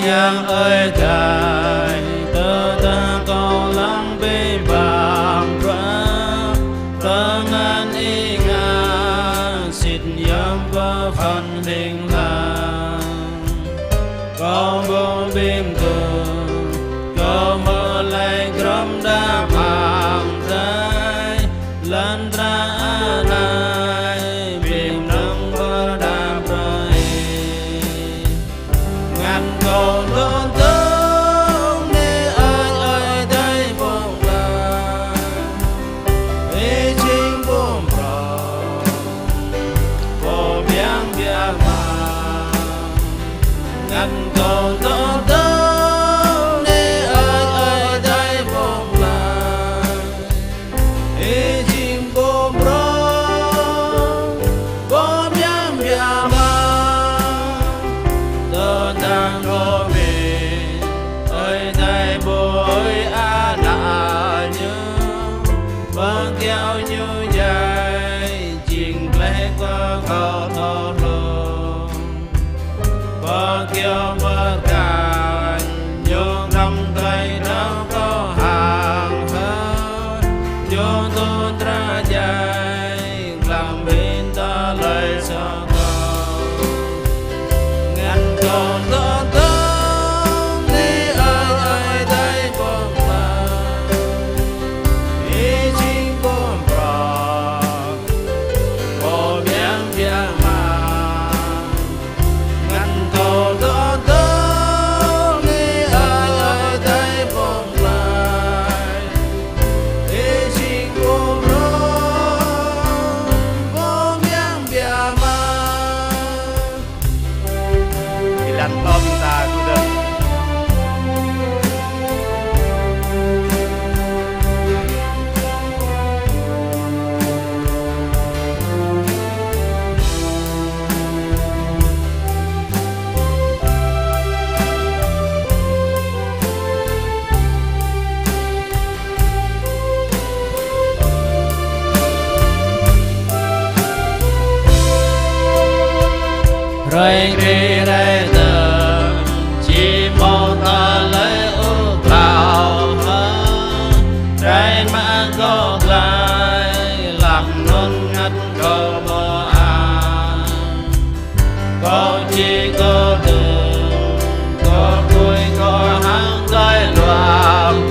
nhang ơi thầy tơ ta có lắng bê bàng ra tơ ngàn y ngàn xịt yếm có phần linh làng có vô bìm tường có mơ lại grom đa màng trái lần ra này bìm nâng có đam rơi ngàn cầu luôn tông để ơi thấy bông la ý chính bông rò vô miếng bia mà ngàn cầu luôn tông để ơi thấy bông la ý chính bông rò vô miếng bia mà tơ đang rô về ơi thầy bối á nạ nhớ vâng kéo như dài chỉnh lẽ qua cầu thô lô vâng kéo mất cài nhung năm tay đâu có hàng hơn nhung tôn ra dài làm bên ta lời sao ngàn cầu tơ tông đi ơi thấy bông la ý chính bông rò vô miếng bia mà ngàn cầu tơ tông đi ơi thấy bông la ý chính bông rò vô miếng bia mà ilan bom ta kuda rồi đi đây tờ chỉ mong ta lấy ước lao hơn trái mà có lại làm non ngắt có mơ an có chỉ có đường có vui có hàng cây loạn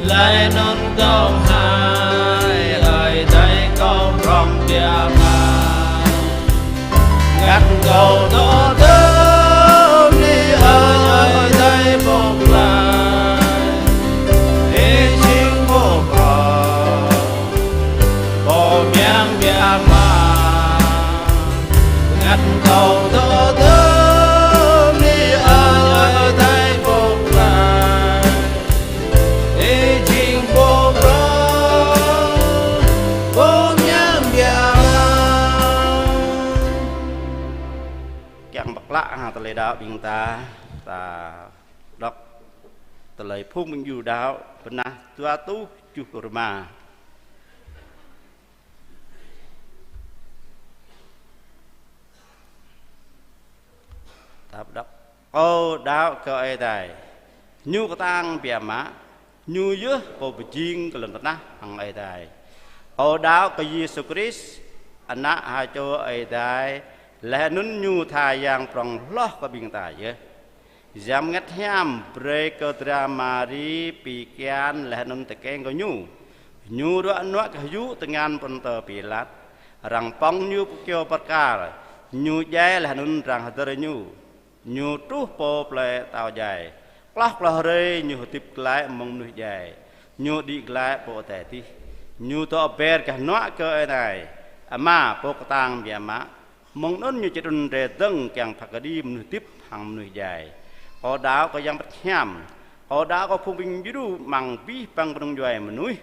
lại non có hai ơi thấy có rong bia mà ngắt cầu đó thơm đi ơi thấy bông la ý chính bông rò vô miếng bia mà ngắt cầu đó thơm đi ơi thấy bông la ý chính bông rò vô miếng bia chẳng bạc lạ hà tờ lệ đạo bình ta đọc tờ lệ phúc minh dù đạo vấn na tua tu chu kurma ta đọc ô đạo cơ ai tài nhu có tăng bìa má nhu dứa bộ bì chiên cái lần na hằng ai tài ô đạo cơ Giêsu Christ anh na hai cho ai tài lẽ nún nhu thai yang prong lo có bình tài chứ giảm ngắt ham breaker dramari pikian lẽ nún tệ keng có nhu đó nó cái dú từ ngàn phần tờ bị lát rằng pong nhu kêu bát cả nhu dài lẽ nún rằng hạt nhu trú po ple tàu dài plak lah re nhu tip lại mong nhu dài nhu đi lại po tệ ti nhu to ber cả nó cơ này ama po tang bia má mong nón như chỉ đun rè dâng càng phật đi mười tiếp hàng mười dài họ đào có giang bắt nhảm họ đào có phun bình dữ măng bí băng bông dài mà núi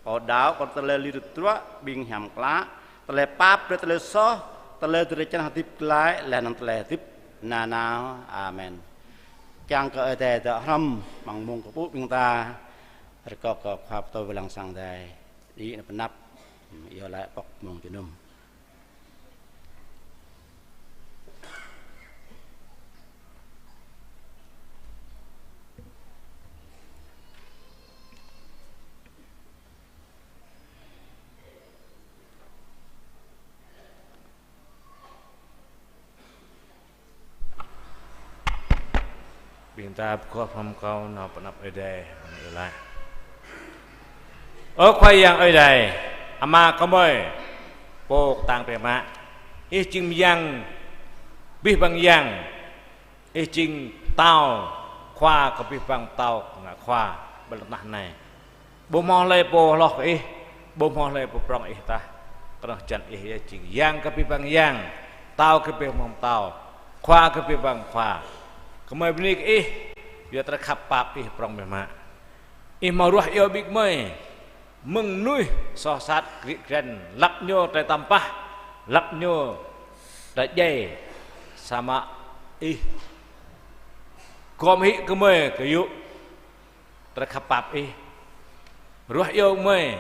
họ đào có tơ lê lư tua bình hàm lá tơ lê pap tơ lê so tơ lê tơ lê chân hạt tiếp lại là nằm tơ lê tiếp na nào amen chẳng có ở đó hâm bằng mông của bố bình ta rồi có pháp tôi vừa lăng sang đây đi là nắp yêu lại bọc mông cho nôm Binta buka from kau na penap ede ila. Khoi yang ede ama kamoi pok tang pe ma. Jing yang bih bang yang jing tao khoa ka bih bang tao nga khoa belatah nai. Bo mo le po loh bo mo le po prong ta. Kerah jan jing yang ka bih bang yang tao ka bih bang tao khoa ka bih bang khoa. Kemai benik biar terkapap prong mema. Maruah yo big mai mengnui sosat keren lap nyo tai tampah lap nyo tai jai sama kom hi kemai kayu terkapap ruah yo mai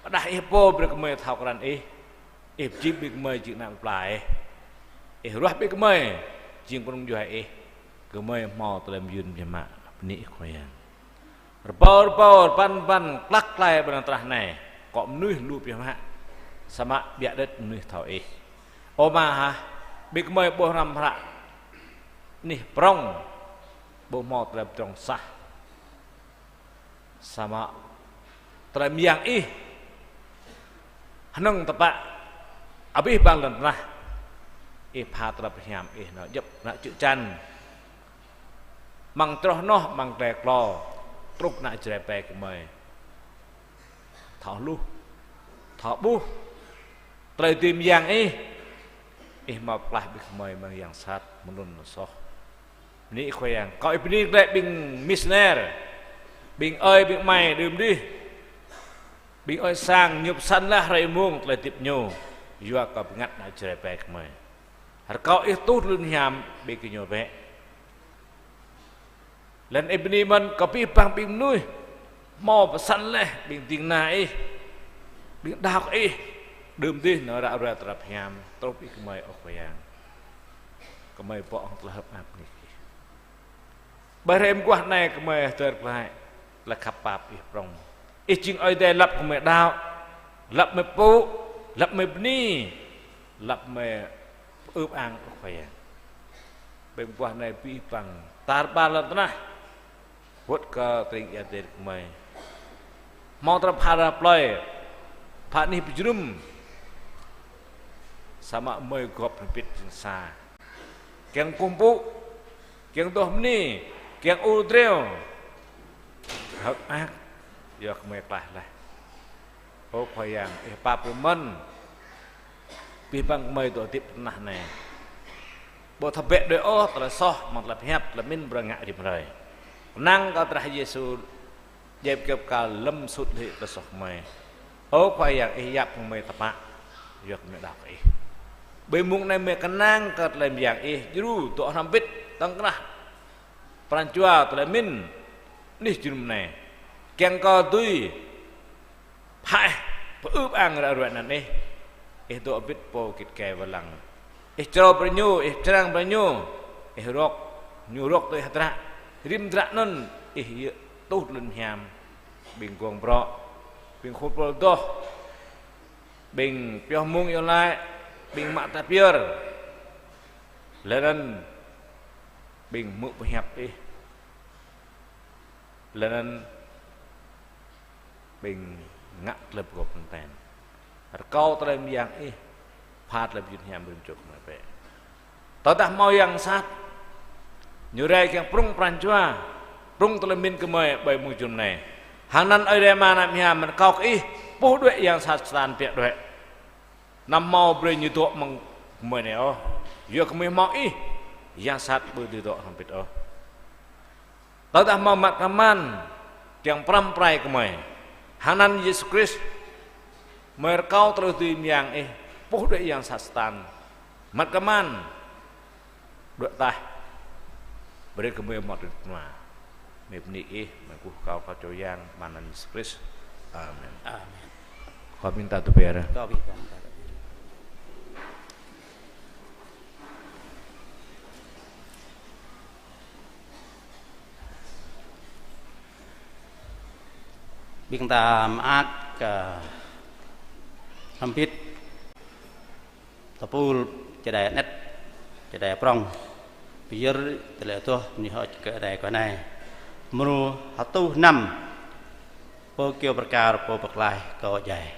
dah po ber kemai thau kran jip big mai jik nak plai ruah big mai jing pun juai kemai mau dalam yun jema ni khoyan repor pan klak lai ban terah nai kok nuih lu jema sama biak det nuih thau oma ha bi kemai boh ram phra nih prong boh mau dalam trong sah sama dalam yang hanang tepak abih bang dan nah pha terap hiam no jep nak cuk chan mang troh noh mang tè clo trúc nại trẻ bè của mày thảo lu thảo bu trời tìm giang mà lại bị mày mang giang sát muốn nó so ní khoe coi bên đây bình missioner bình ơi bình mày đừng đi bình ơi sang nhục săn là rầy muông lại tiếp nhô vừa có ngắt nại trẻ bè của mày hạt có tốt luôn nhàm bị cái nhô vẽ lần ini man kopi pang ping nuôi mau pesan leh bing ting nai bing dak đơm đi nó đã ra tập nham tốt bị kemai okoyang kemai po telah hap ni barem kuah nai kemai terplai la kapap prong jing oi dai lap kemai dau lap me pu lap me bni lap me ướp ang okoyang barem kuah nai pi pang tar balat nah vượt cơ tình yêu đến của mày mau tập hara play phản ni pijrum sama mày gop pit sa keng kumpu keng toh ni keng udreo hak ak yo kemai klah lah khoyang papuman pi bang mày to tip nah này bo thabek de tla soh mak la phep la min branga di mrai năng kau terah Yesus jeb kep kal lem sut hi besok mai khoyang yap mai tapak yok me dak be mung nai me kenang kat lem yang juru to rampit tang kenah perancua to lemin nih jurum nai keng ko tui phai ướp ang ra ruan nan to bit po kit ke walang tro prenyu trang prenyu rok nyurok to hatra rim drak non tốt lên nhàm bình quang bro bình khốt bro to bình pio mung yêu lại bình mạ tapier lên bình mụ hẹp lên bình ngắt lập gộp tàn câu tầm yang phạt lập yun nhàm bình chụp mà về tao ta mau yang sát nyurai yang prung perancua prung telemin kemai bay mujum này hàng nan ơi đem mà nhà mình cao bố đuệ yang sát sàn tiệt đuệ nằm mau bơi như tụi mong mày này vừa kemai mau yang sát bơi đi tụi hampir tao dah mau makaman yang pram prai kemai hàng nan Yesus Kristus merkau terus tim yang bố đuệ yang sát sàn makaman đuệ tai beri kemui mat rumah mebni aku kau kacau yang mana Yesus. Amin. Amin. Kau minta tu biar. Kau minta. Minta maaf ke hampir tapul cedai net cedai prong biar terlihat tu ni hak cái này cái này mưu họ tu năm bố kêu bạc cao bố bạc lại có dài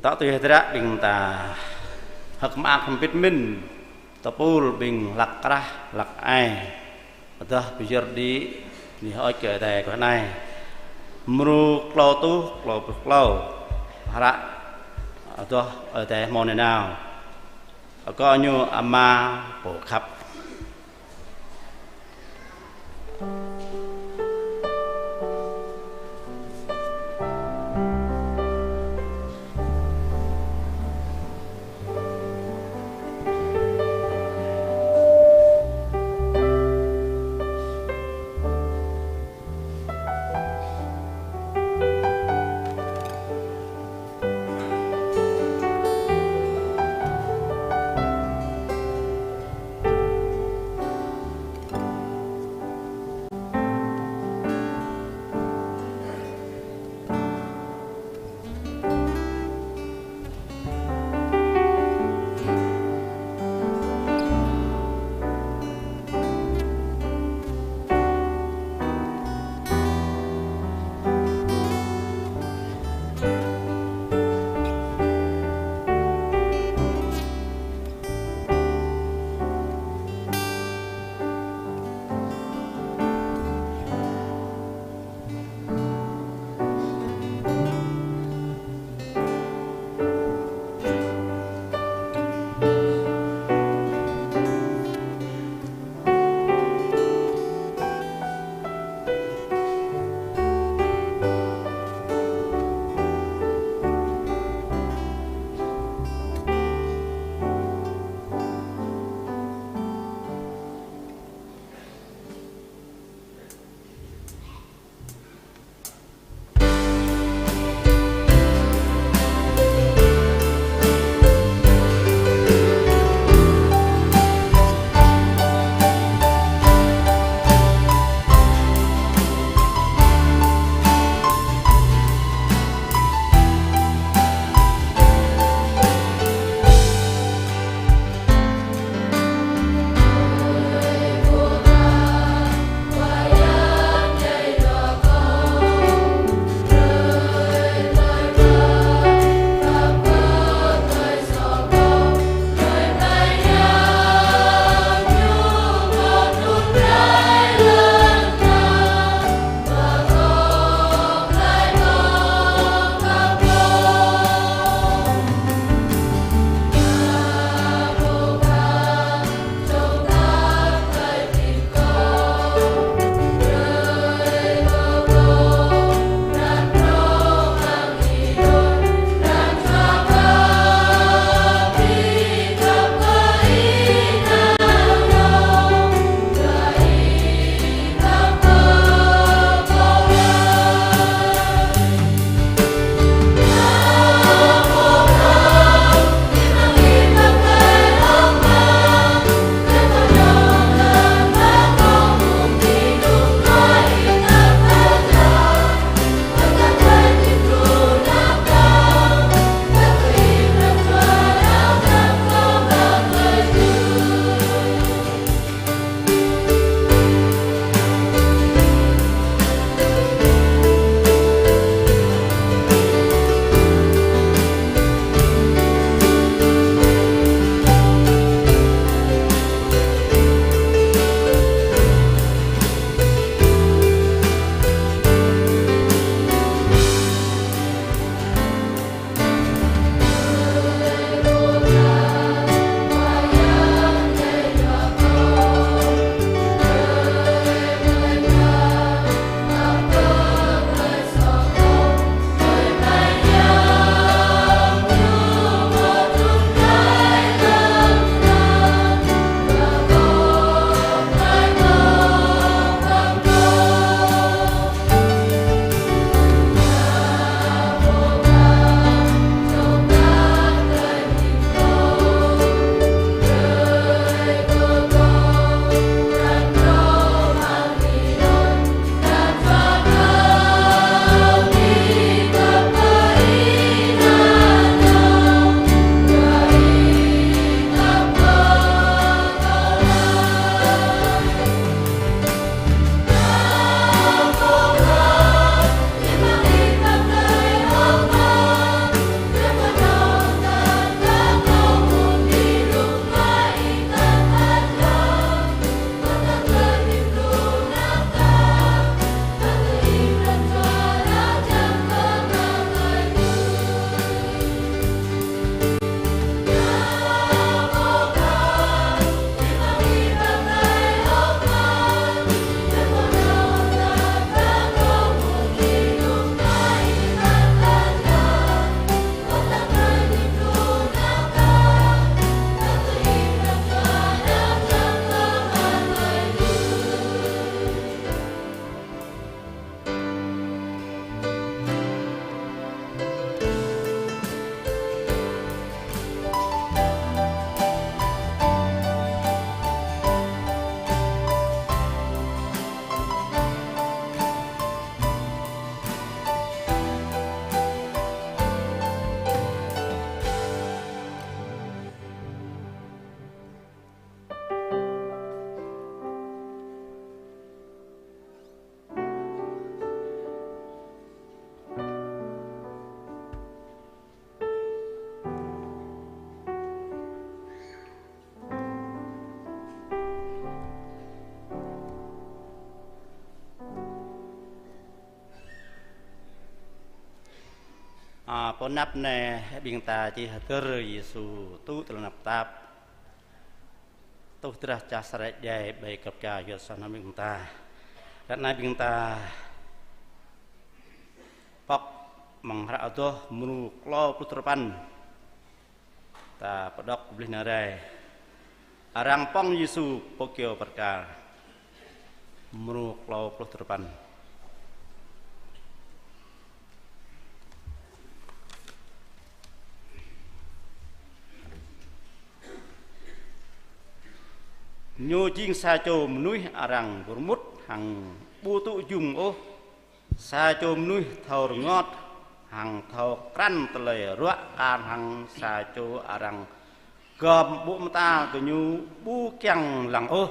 tạo từ ra bình ta hak ma không biết min tapul bình lạc ra lạc ai đó bây giờ đi hỏi kể thầy cái này mru klau tu klau hara đó ở tại môn này nào có như ama bổ khắp con nắp nè bình ta chỉ tơ Giêsu tu từ nắp tạp tu tra cha sợi dây bày cặp cha Giêsu san bình ta dan nay bình ta bọc măng rạ to menu klo putrapan ta pedok beli narai arang pong Giêsu pokyo perkal menu klo putrapan nyo jing sa chom nuih arang bermut hang butu jung o sa chom nuih thor ngot hang thor kran tele ruak kan hang sa cho arang gom bu mata ko nyu bu kyang lang o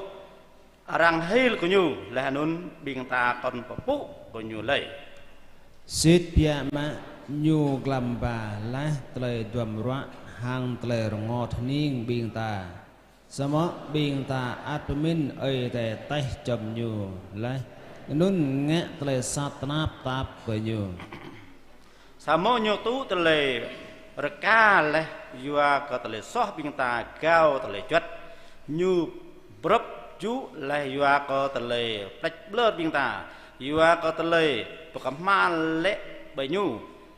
arang hil ko nyu la nun bing ta kon pu ko nyu lei sit pia ma nyu glamba la tele dum ruak hang tele ngot ning bing taสมอบิงตาอัตมินแต่ไตจมอยู่เลยนุ่นแงะทะเลสัตนาตาบไปอยู่สามโยตุทะเลระกาเลยยัวก็ทะเลซอบิงตาเก้าทะเลจัดยูบรับจุเลยยัวก็ทะเลปลัดเลือดบิงตายัวก็ทะเลปกมาเละใบยู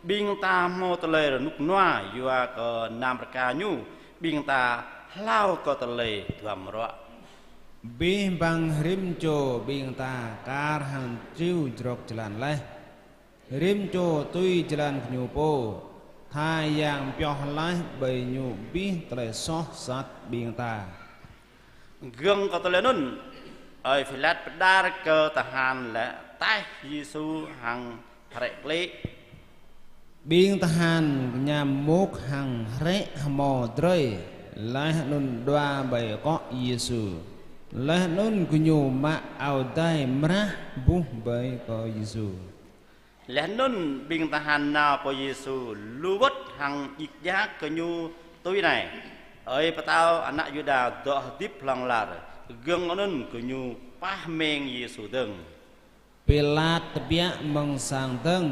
บิงตาโมทะเลนุกนัวยัวก็นามระกายูบิงตาเล่าก็ทะเลทวมรัวบิงบังริมโจบิงตาการหันจิ้วจรกจลันเลยริมโจตุยจลันขยูโปทายอย่างเปียวไหลใบยูบิทะเลซอสัตบิงตาเกืองก็ทะเลนุ่นฟิลัดดาร์เกอร์ทหารและใต้ยิสูหังเรกลีบิงทหารยามมุกหังเรหมอเตรและนุ่นดวาใบก็เยซูและนุ่นกุญมาเอาได้มระบุใบก็เยซูและนุ่นบิงทหารนาปเยซูลูวัดหังอิกยากกุญตุยไหนปะเตาอนายูดาดอดิบพลังลาร์เกืองนุ่นกุญป้าเมงเยซูดึงเปลาตเบียมังสังดึง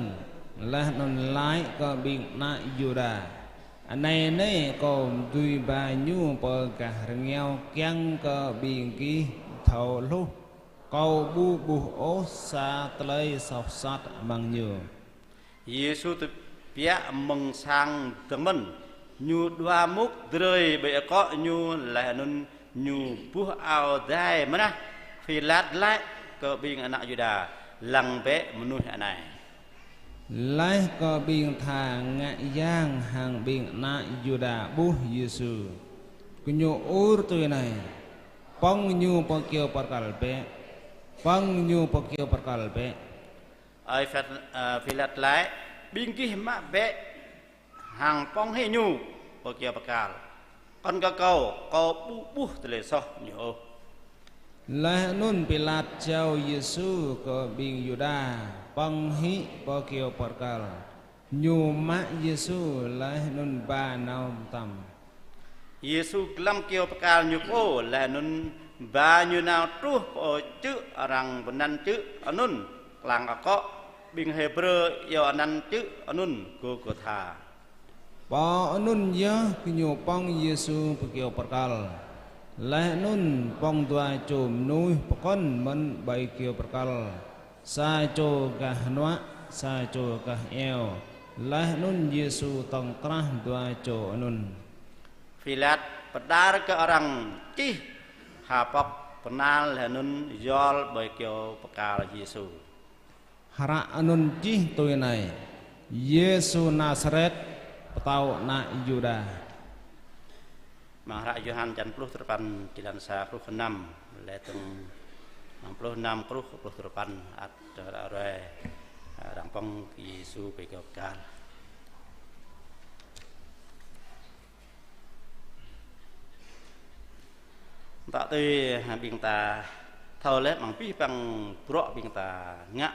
และนุ่นไลก็บิงนายูดาอันในนี้ก็ดุยบาญูเปิดกะเรียวเกียงก็บิงกีเท่าลุก็บูบูโอซาตเลยสอบสัตมังยูเยซูตเปียมังสังตึงมันยูดวามุกเดยเบะก็ยูและนุนยูผู้เอาได้มั้ยนะฟิลัดและก็บิงอนายูดาลังเบะมนุษย์อันไหนไลก็บิงทางงะย่างห่างบิงนายูดาบุเยซูกุญอูรตัวไหนปังยูปะเกียวปะกัลเปปังยูปะเกียวปะกัลเปฟิลัดไลบิงกิมะเบะห่างปังให้ยูปะเกียวปะกัลกันก็ก็บุทะเลซอยูและนุ่นปิลาเจ้าเยซูก็บิงยูดาปังฮิปะเกียวปะกัลยูมะเยซูและนุ่นบานาวตัมเยซูกลัมเกียวปะกัลยูโอและนุ่นบายูนาวตุปอจึอรังบนันจึอนุนกลางอะก็บิงเฮเบรยอนันจึอนุนกูกธาปอนุนยะกุญปังเยซูปะเกียวปะกัลและนุ่นปองตัวโจมนุยปก้นมันใบเกียวประกาศซาโจกะหนวะซาโจกะเอวและนุ่นเยซูต้องตรัสตัวโจนุ่นฟิลัดปดาร์กะรังจีหาปบปนาลและนุ่นยอลใบเกียวประกาศเยซูหระนุ่นจีตัวไหนเยซูนาซาเรตเตานายูดามาระยูฮันจันพลุตรปันจิลันซาพลุขนำและตึงพลุนำพลุตรปันอัดอะไรดังปองเยซูไปกับการต่อตีบิงตาเท่าเล็บมังปีปังเพราะบิงตางะ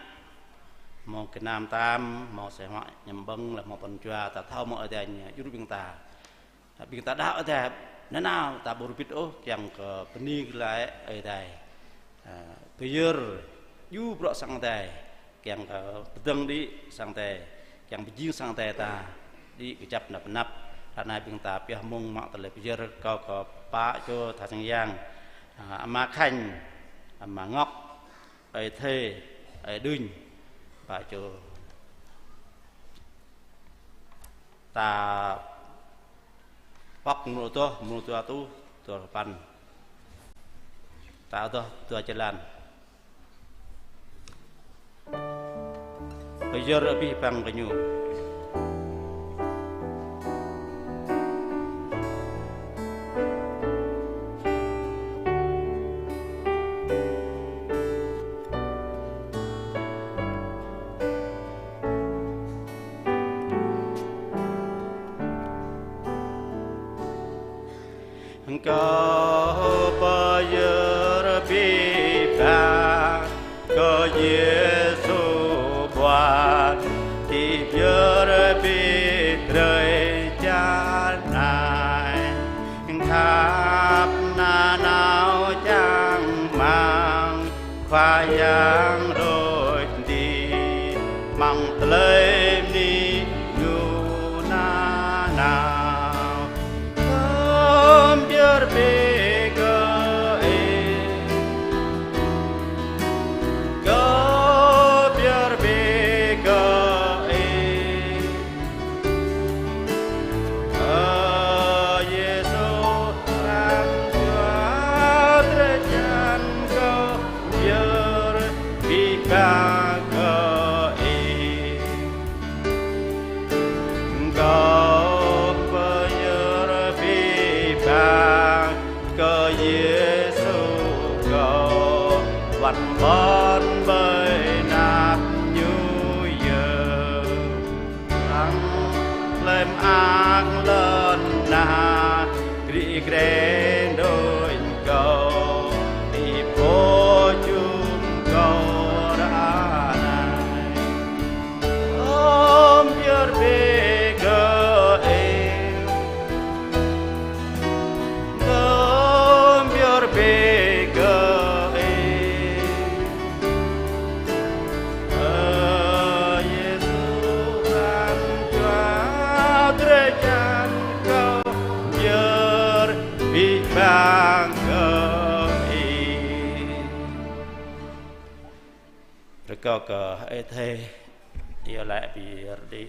มองกินน้ำตามมองเสียงยำบังและมองปนจัวแต่เท่ามองอะไรเนี่ยยุบบิงตาดาวแต่นั่นเอาตาบริพิตโอยังก็เป็นนี่เลยไอ้ใดตัวเยอะยูเพราะสังแต่ยังก็ตึงดีสังแต่ยังไปยิงสังแต่ตา đi cái chấp nạp nạp thà này bình ta bia mông mạo tật lệ bây giờ có bá cho thà sang giang mà khanh mà ngọc ấy thề ấy đinh và cho ta bóc một tua tu tua pan ta tua jalan bây giờ bị bằng cái nhu có bao giờ bị phạt có Giêsu buồn thì giờ bị rơi chán này tháp na nào chẳng mang khoa giang rồi đi mang lấy đi nhu na nào bon bơi nạp như giờ thắng lên ác lên na kri kren đôi cầu đi phố chung cầu ra này ôm giờ về gỡ em ôm giờ về gỡ bang rồi có ấy thế giờ lại bị đi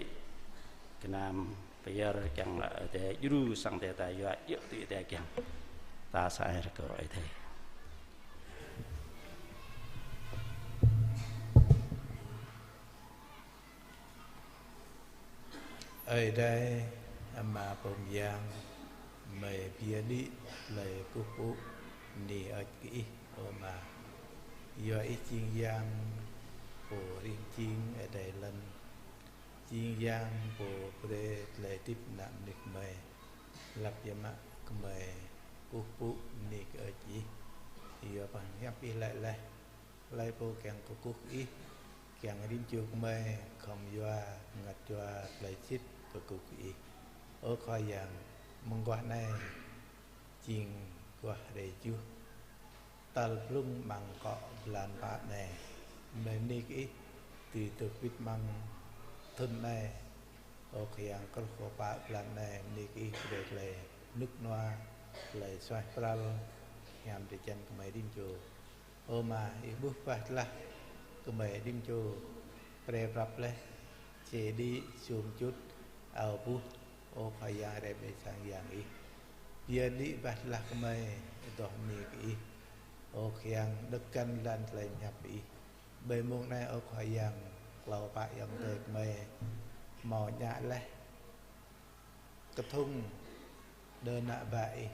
cái nam bây giờ chẳng là để du sang để tại giờ yếu thì để chẳng ta sai rồi có ấy thế ở đây mà bồng giang mày bia đi lời cô phụ nì ở kỹ mà do ít chiên giang của riêng chiên ở đây lần chiên giang của đây lời tiếp nặng được mày lập gia mắc mày cô phụ nì ở chỉ do bằng nhấp đi lại lại bộ càng của quốc ý càng đi chuột mày không do ngặt cho lời chít của quốc ý ở coi dạng mong qua này chiên qua để chưa tal lung bằng cọ làn bạc này mình đi cái từ vít măng thân này ở khiang có khổ bạc làn này đi cái để lấy nước noa lấy xoay pral nhằm để chân của mày đinh chùa ô mà bước phát là của mày đinh chùa pre rập lên chế đi xuống chút ao bút ô phải ra để bị sang dạng ý giờ đi bắt lạc mày đỏ nỉ ý ô khiang đất canh lan lên nhập ý bề môn này ô phải dạng lầu bạc dòng đời mày mò nhã lên cái thung đơn nạ bại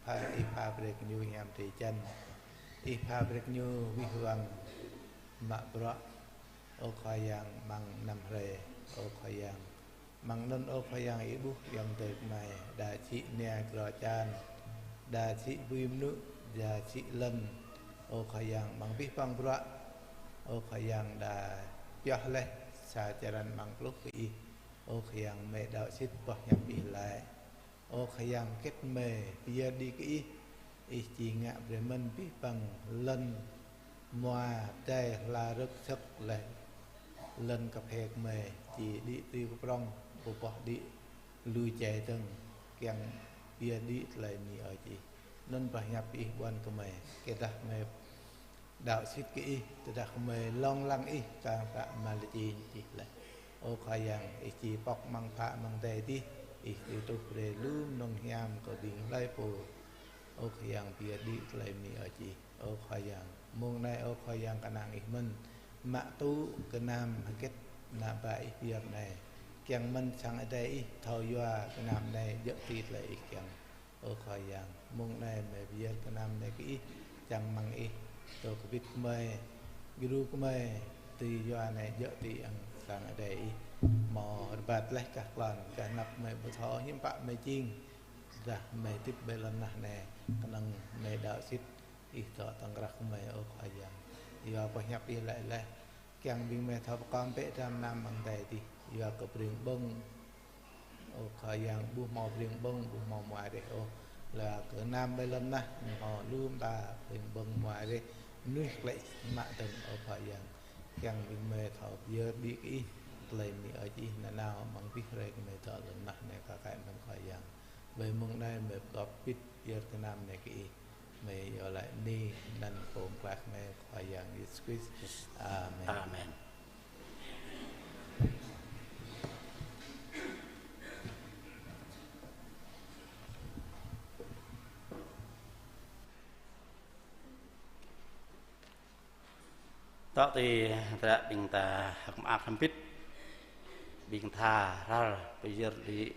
phải y pha bệt như nhằm thì chân y pha bệt như vi hoàng mạ bọ ô phải dạng bằng nằm rề ô phải dạng mang nôn ô phải yang ibu yang tới mày đà chị nè cỏ chan đà chị viêm nước đà chị lần ô phải yang bằng biết bằng bọt ô phải yang đà cho lên xà charan bằng lúc kỳ ô phải yang mẹ đạo xít bỏ nhập đi lại ô phải yang kết mê bia đi kỹ ý chỉ ngạ về mình biết bằng lần moa tê là rất sắc lệ lần cặp hẹt mê chỉ đi tiêu prong bộ bỏ đi lui chạy từng kiang bia đi lại mi ở chỉ nên phải nhập ý quan của mày cái đó mày đạo xích kỹ từ đó mày long lăng ý càng cả mà là chỉ lại ô khai yang ý chỉ bọc mang phạ mang đề đi ý từ tục để luôn nông hiam có điện lai phù ô khai yang bia đi lại mi ở chỉ ô khai yang mong này ô khai yang cả nàng ý mình mạ tu cái nam kết nạp bài việc này kiang mình sang ở đây thôi qua cái nam này dỡ tít lại kiang ở khỏi yang mong này mẹ việc cái nam này cái chẳng mang ý tôi có biết mày guru của mày từ qua này dỡ tít ăn sang ở đây mò bạt lấy các lần cả nạp mày bữa thọ những bạn mày chiên ra mày tiếp bên lần này cái năng mày đạo xít ít thọ tăng ra của mày ở khỏi yang giờ có nhập đi lại là kiang bình mẹ thọ con bé trăm năm bằng đây thì giờ có biển bông ô khỏi yang bu mò biển bông bu mò ngoài đây ô là cỡ nam bay lên nè họ luôn ta biển bông ngoài đây nước lại mạ từng ở khỏi yang kiang bình mẹ thọ giờ đi cái lấy mi ở chỉ là nào bằng biết rồi cái mẹ thọ lần nè này cả cái mình khỏi yang về mong đây mẹ có biết giờ cái nam này cái mẹ ở lại đi năn phụng quạt mẹ khỏi yang Jesus Christ Amen Amen. Đó thì đã bình ta học áp thăm pít bình tha ra bây giờ đi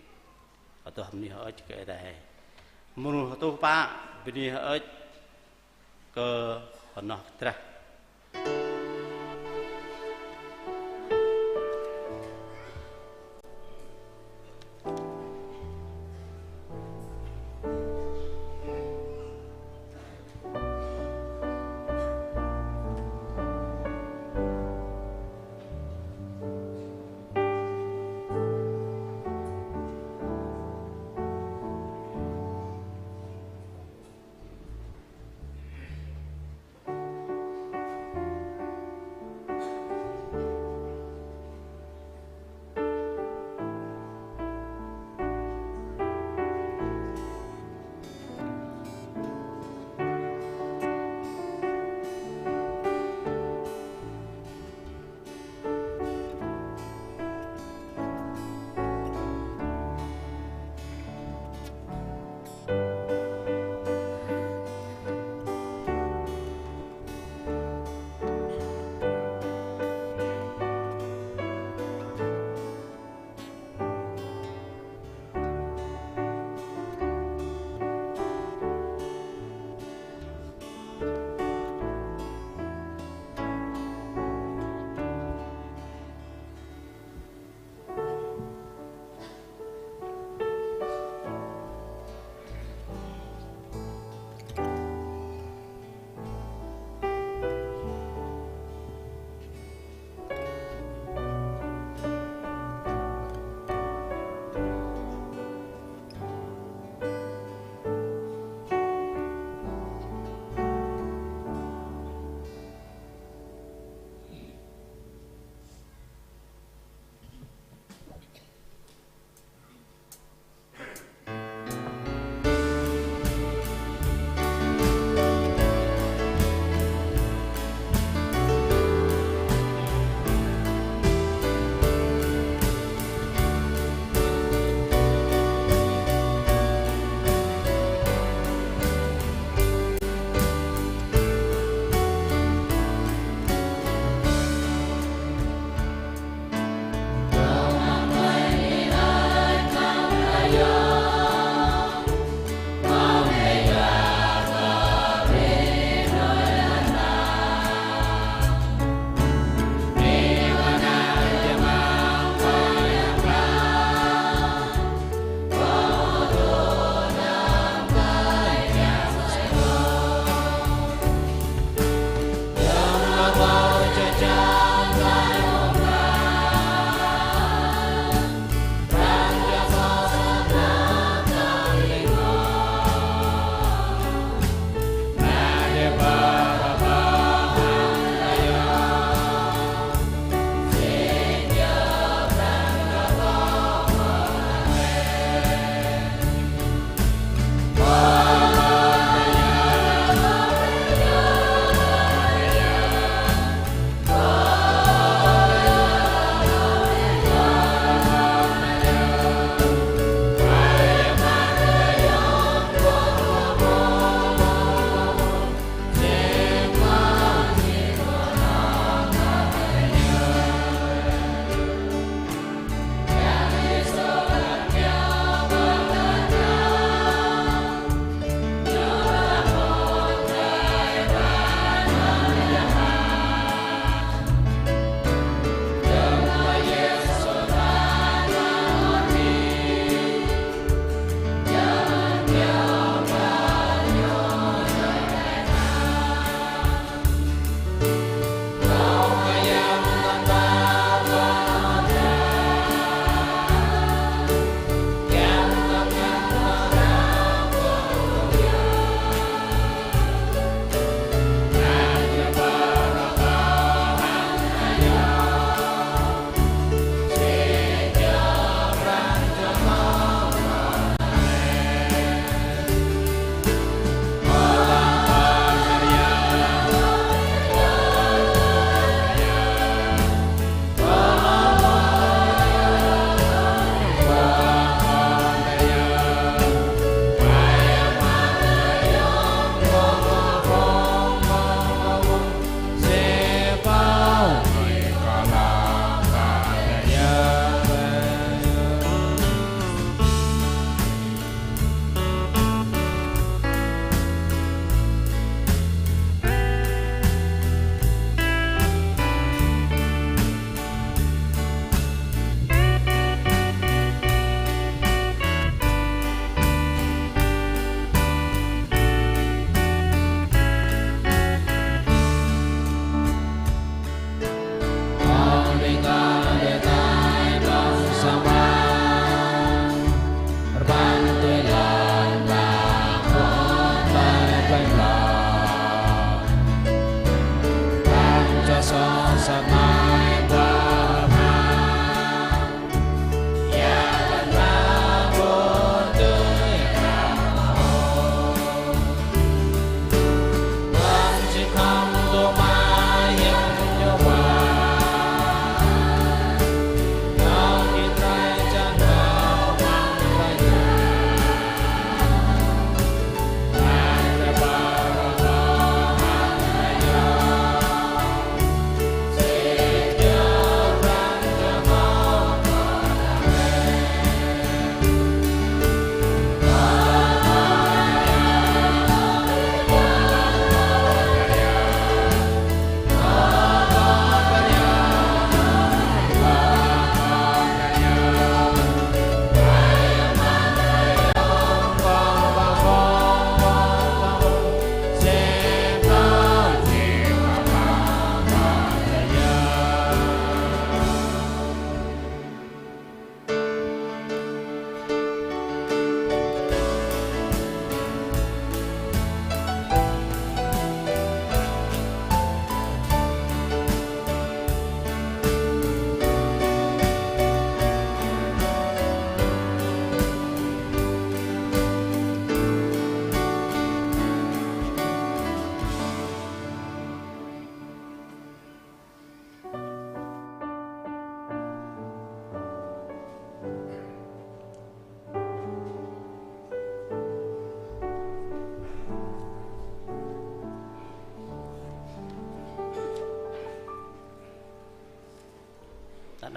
ở tôi hầm đi ở cái này muốn tôi ba bên đi ở cơ ở nó ra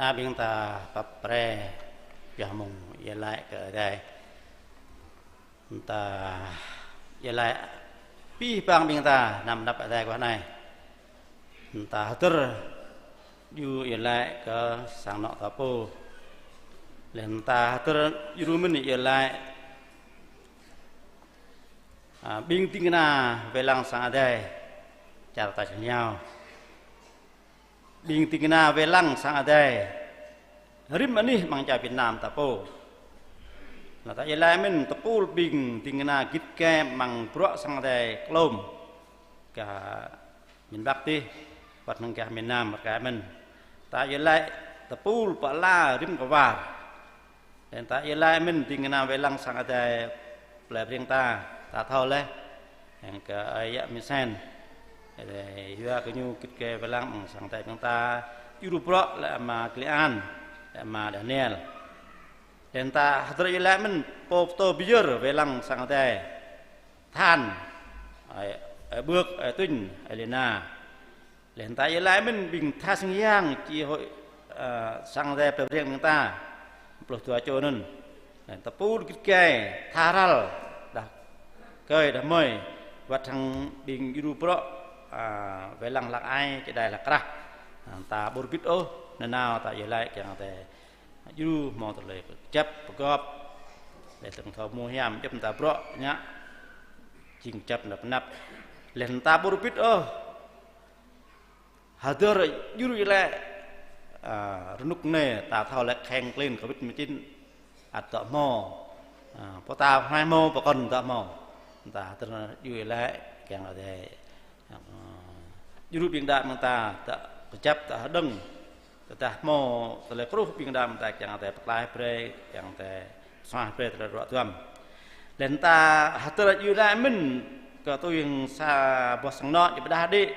đa biên ta bập pre giờ mùng giờ lại ở đây ta giờ lại pi bang biên ta nằm đập ở đây qua này ta tơ du giờ lại ke sang nọ ta po lên ta tơ du mình giờ lại biên tinh na về lăng sang ở đây chào ta chào nhau biên tinh na về lăng sang ở đây rim ani mang chào Việt Nam ta po là ta lại mình ta po biên tinh na kít ke mang pro sang ở đây klom cả miền Bắc đi vật năng cả miền Nam một cái mình ta lại ta po pa la rim ka var dan ta lại mình tinh na về lăng sang ở đây là riêng ta thâu lên hàng cái ấy mi sen để hứa cái nhu kít ke về lăng sang tay chúng ta Europe là mà Clean là mà Daniel dan ta hadra lại mình pop to bier về lăng sang tay than bước tinh Elena dan ta lại mình bình tha sinh yang chi hội sang tay là riêng chúng ta puluh tua cho nên dan ta pun kít ke tharal coi đã mời và thằng đình Europe về lăng lạc ai cái đây là ra ta bồi biết ô nên nào ta về lại cái này Euro mong tới lấy chấp góp để từng thầu mua hiểm chấp ta bro nhá chỉnh chấp nập nắp lên ta bồi biết ô hạt rồi Euro lại lúc này ta thầu lại khen lên COVID-19 tợ mò po ta hai mò po còn tợ mò ta tự duy lại càng là để Europe biên đại mà ta chấp ta đừng ta mò ta lại pro biên đại mà ta càng là lại pre càng là xoa pre ta rõ tuầm lên ta tự duy lại mình có tôi yang xa bỏ sang nọ thì đã đi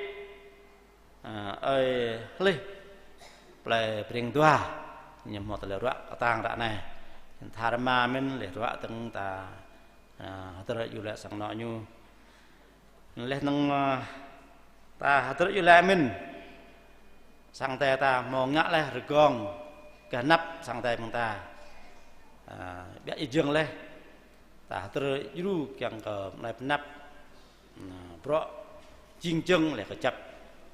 ơi lấy play bring tua nhầm một ta rõ tang đã này thà mà mình để rõ từng ta hãy giữ lại sang nọ như lên nâng ta hãy giữ lại mình sang tay ta mò ngã lại rồi con cả nắp sang tay mình ta biết dương lên ta hãy giữ càng cờ này nắp pro chinh chân lại phải chấp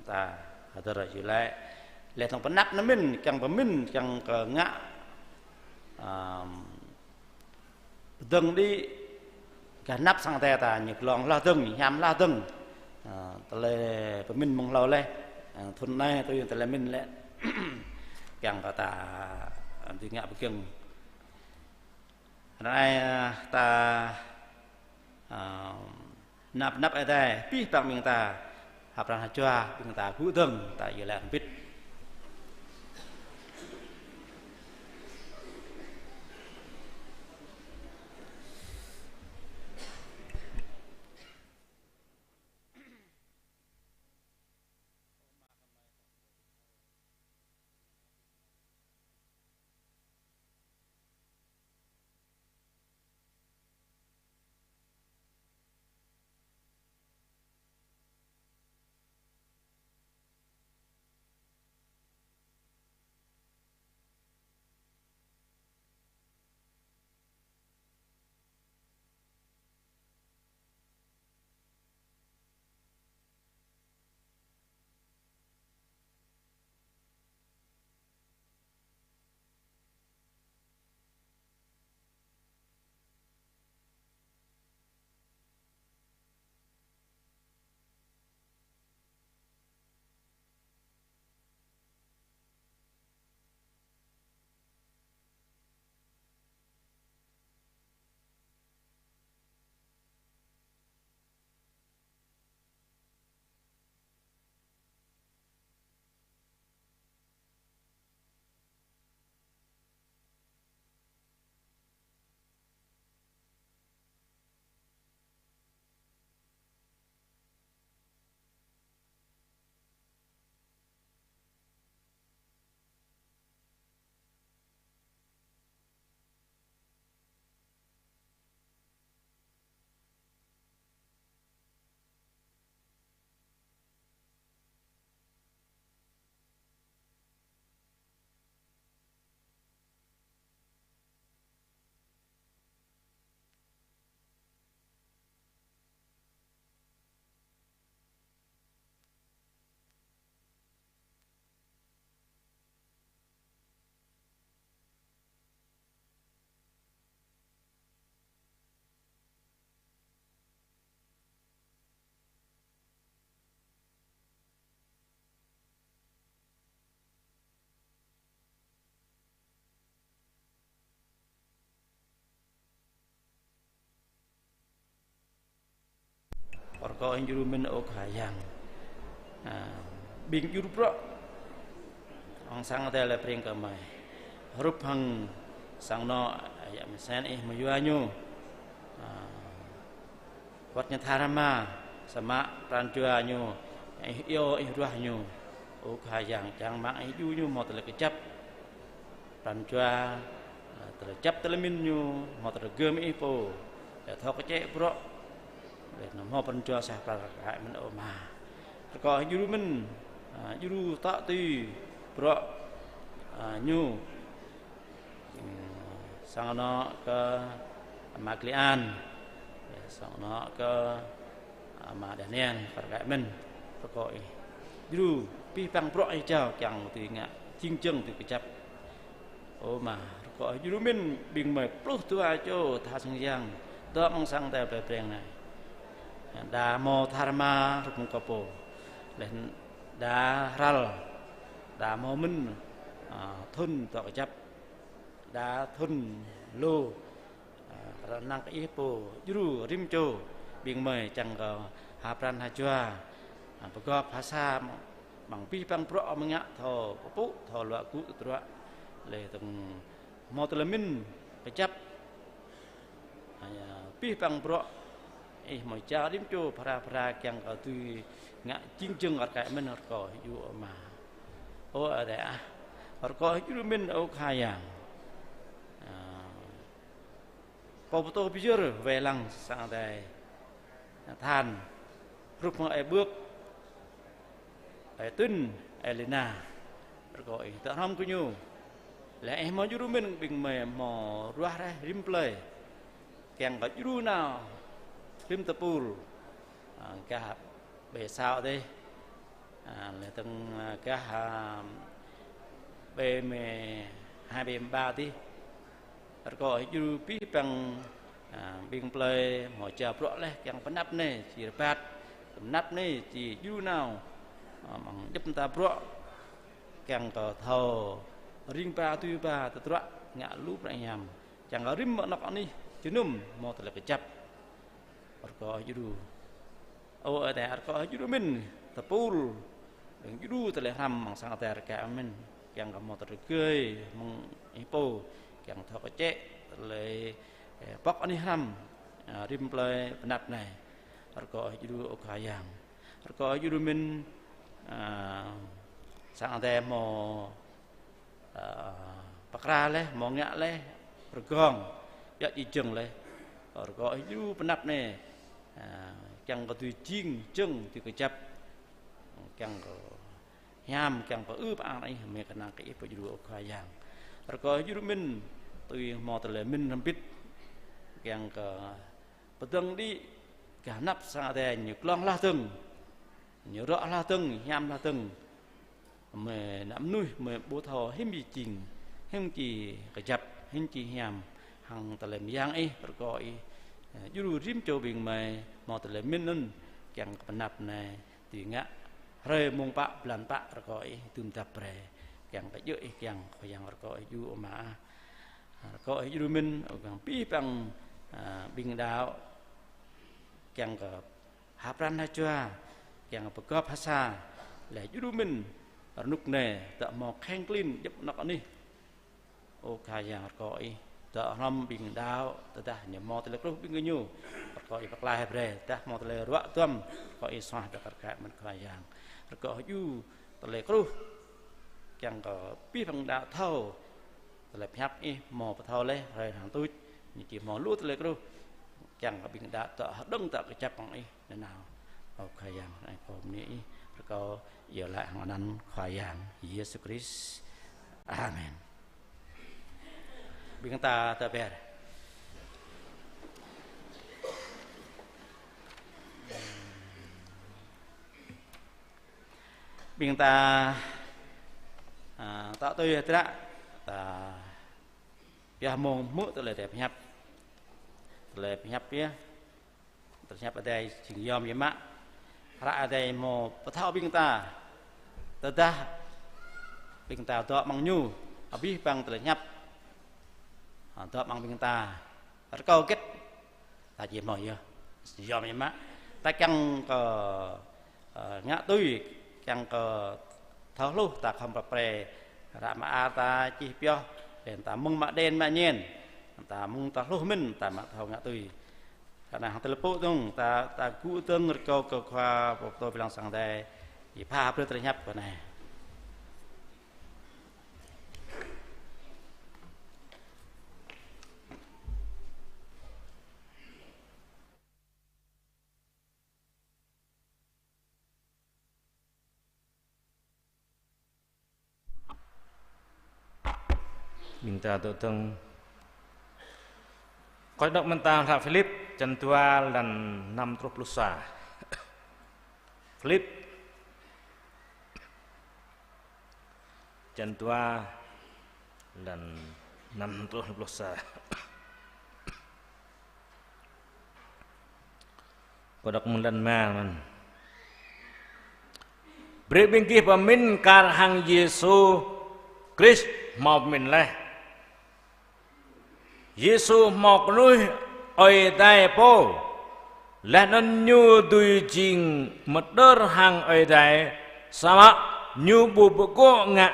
ta hãy giữ lại lên thằng nắp nó mình càng cờ ngã dừng đi cả nắp sang tay ta nhược lòng la từng nhám la từng ta lệ mình mong lâu lên thôn này tôi ta lệ mình lệ càng cả ta thì ngã bực kinh này ta nắp ở đây pi bằng mình ta hạp răng chua bình ta cũ từng tại giờ làm biết có anh juru min ok hayang bing juru pro ông sang đây là preng kamai rup hang sang no ya misan mayuanyo watnya tharama sama pranjuanyo yo ruahnya ok hayang chang mak juju mo tele kecap pranjua tele cap tele minyo mo tele gem ipo ya thok kece pro để nó mò phân cho sạch là cái mình ở mà có như mình như tạ tì pro như sang nó ke maklian sang nó ke mà Daniel cái mình có như pi bang pro ai chào chẳng từ ngạ chinh chân từ cái chấp ô mà có như mình bình mày pro tua cho tha sang giang đó mong sang tại bề này đa mô tharma rung kapo lên đa ral đa mô minh thun tọa chấp đa thun lô năng cái ipo juru rim cho biên mời chẳng có hapran hajuaประกอบภาษาบางปีบางเพราะมึงอะทอปุ๊ทอละกุตัวเลยตรงมอตลมินไปจับปีบางเพราะmọi cha đếm cho para càng ở từ ngã chinh chừng ở cái mình ở cỏอยู่mà ô ở đây ở cỏอยู่mình ở khai à bao tô bây giờ về lăng sang đây than rụp mọi bước tin Elena gọi tự hâm của nhau là em mớiอยู่mình bình mềm mò ra đây rim play càng cóอยู่nào phim tập pul cả bề sao đây là từng cả bề mề hai bề ba tí rồi dù pi bằng biên play mọi chờ pro này càng vẫn nắp này chỉ bát nắp này chỉ dù nào bằng giúp ta pro càng có thầu ring ba tuy ba tự rõ ngã lúc lại nhầm chẳng có rim mà nó đi chứ nôm một là cái chấp có juru oh ada có juru min tapul yang judu tele ram mang sang ter ka amen yang kamu terkei meng ipo yang thok cek tele pok ani ram rim play penat này arko judu okayang arko judu min sang ter mo pakra le mo ngak le pergong ya ijeng le arko judu penat ne chẳng có tùy chiên chân thì cái chấp chẳng có nham chẳng có ướp ăn này mấy cái năng cái phảiดูkhai giang rồi có du mình tùy mò từ lệ mình làm biết chẳng có bắt đầu đi cả nắp sang đây nhiều lon la từng nhiều rõ la từng nham la từng mẹ nắm nuôi mẹ bố thò hết bị chỉnh hết chỉ cái chấp hết chỉ nham hàng từ lệ giang ấy rồi có du rim châu biển mày mò từ lệ mình nên chẳng có nắp này thì ngã rồi mông bạ lần bạ rồi coi tùm tập rồi chẳng phải dễ chẳng phải chẳng rồi coi du mà coi du mình ở càng pi bằng bình đạo chẳng có hấp ran hay chưa chẳng có góp hát xa là du mình ở nút này tự mò khen clean giúp nó đi ok chẳng coi tự làm bình đạo tự ta nhớ mò từ lúc bình nhiêu coi bạc lai rồi ta mò từ lúc rửa tôm coi xoa được cả mình coi chẳng có du tele kru chẳng có pi bằng đạo thâu tele phép y mò thâu lấy rồi hàng tôi như chỉ mò lúa tele kru chẳng có bình đạo tợ đông tợ cái chấp bằng y thế nào ok rằng này có mỹ có giờ lại hàng năm khoai rằng Jesus Christ Amen bình ta ta về bình ta tạo tôi thế đã ta bia mông mỡ tôi lại đẹp nhấp bia tôi nhấp ở đây chỉnh yom vậy má ra ở đây một bắt thao bình ta bình ta tôi bằng nhu ở bi bằng tôi nhấp tôi bằng bình ta câu kết ta chỉ mỏi yom vậy má ta chẳng có ngã tôi chẳng có tháo lu ta không bập bè ra mà ta chỉ pio để ta mông mà đen mà nhiên ta mông ta lu mình ta mà tháo ngã tôi khả năng ta lập tung ta cú tương rồi câu qua bộ tôi bilang sang đây thì pha bữa tôi nhấp cái này minta tentang kau nak mentang Kak Philip Cantua dan 60 lusa Philip Cantua dan 60 lusa kau nak mendan man beri bingkih pamin kar hang Yesus Christ mau min lah Giêsu một núi ở tại po là nó nhu đuôi chinh một đợt hàng ở tại sao nhu bù bù cô ngạ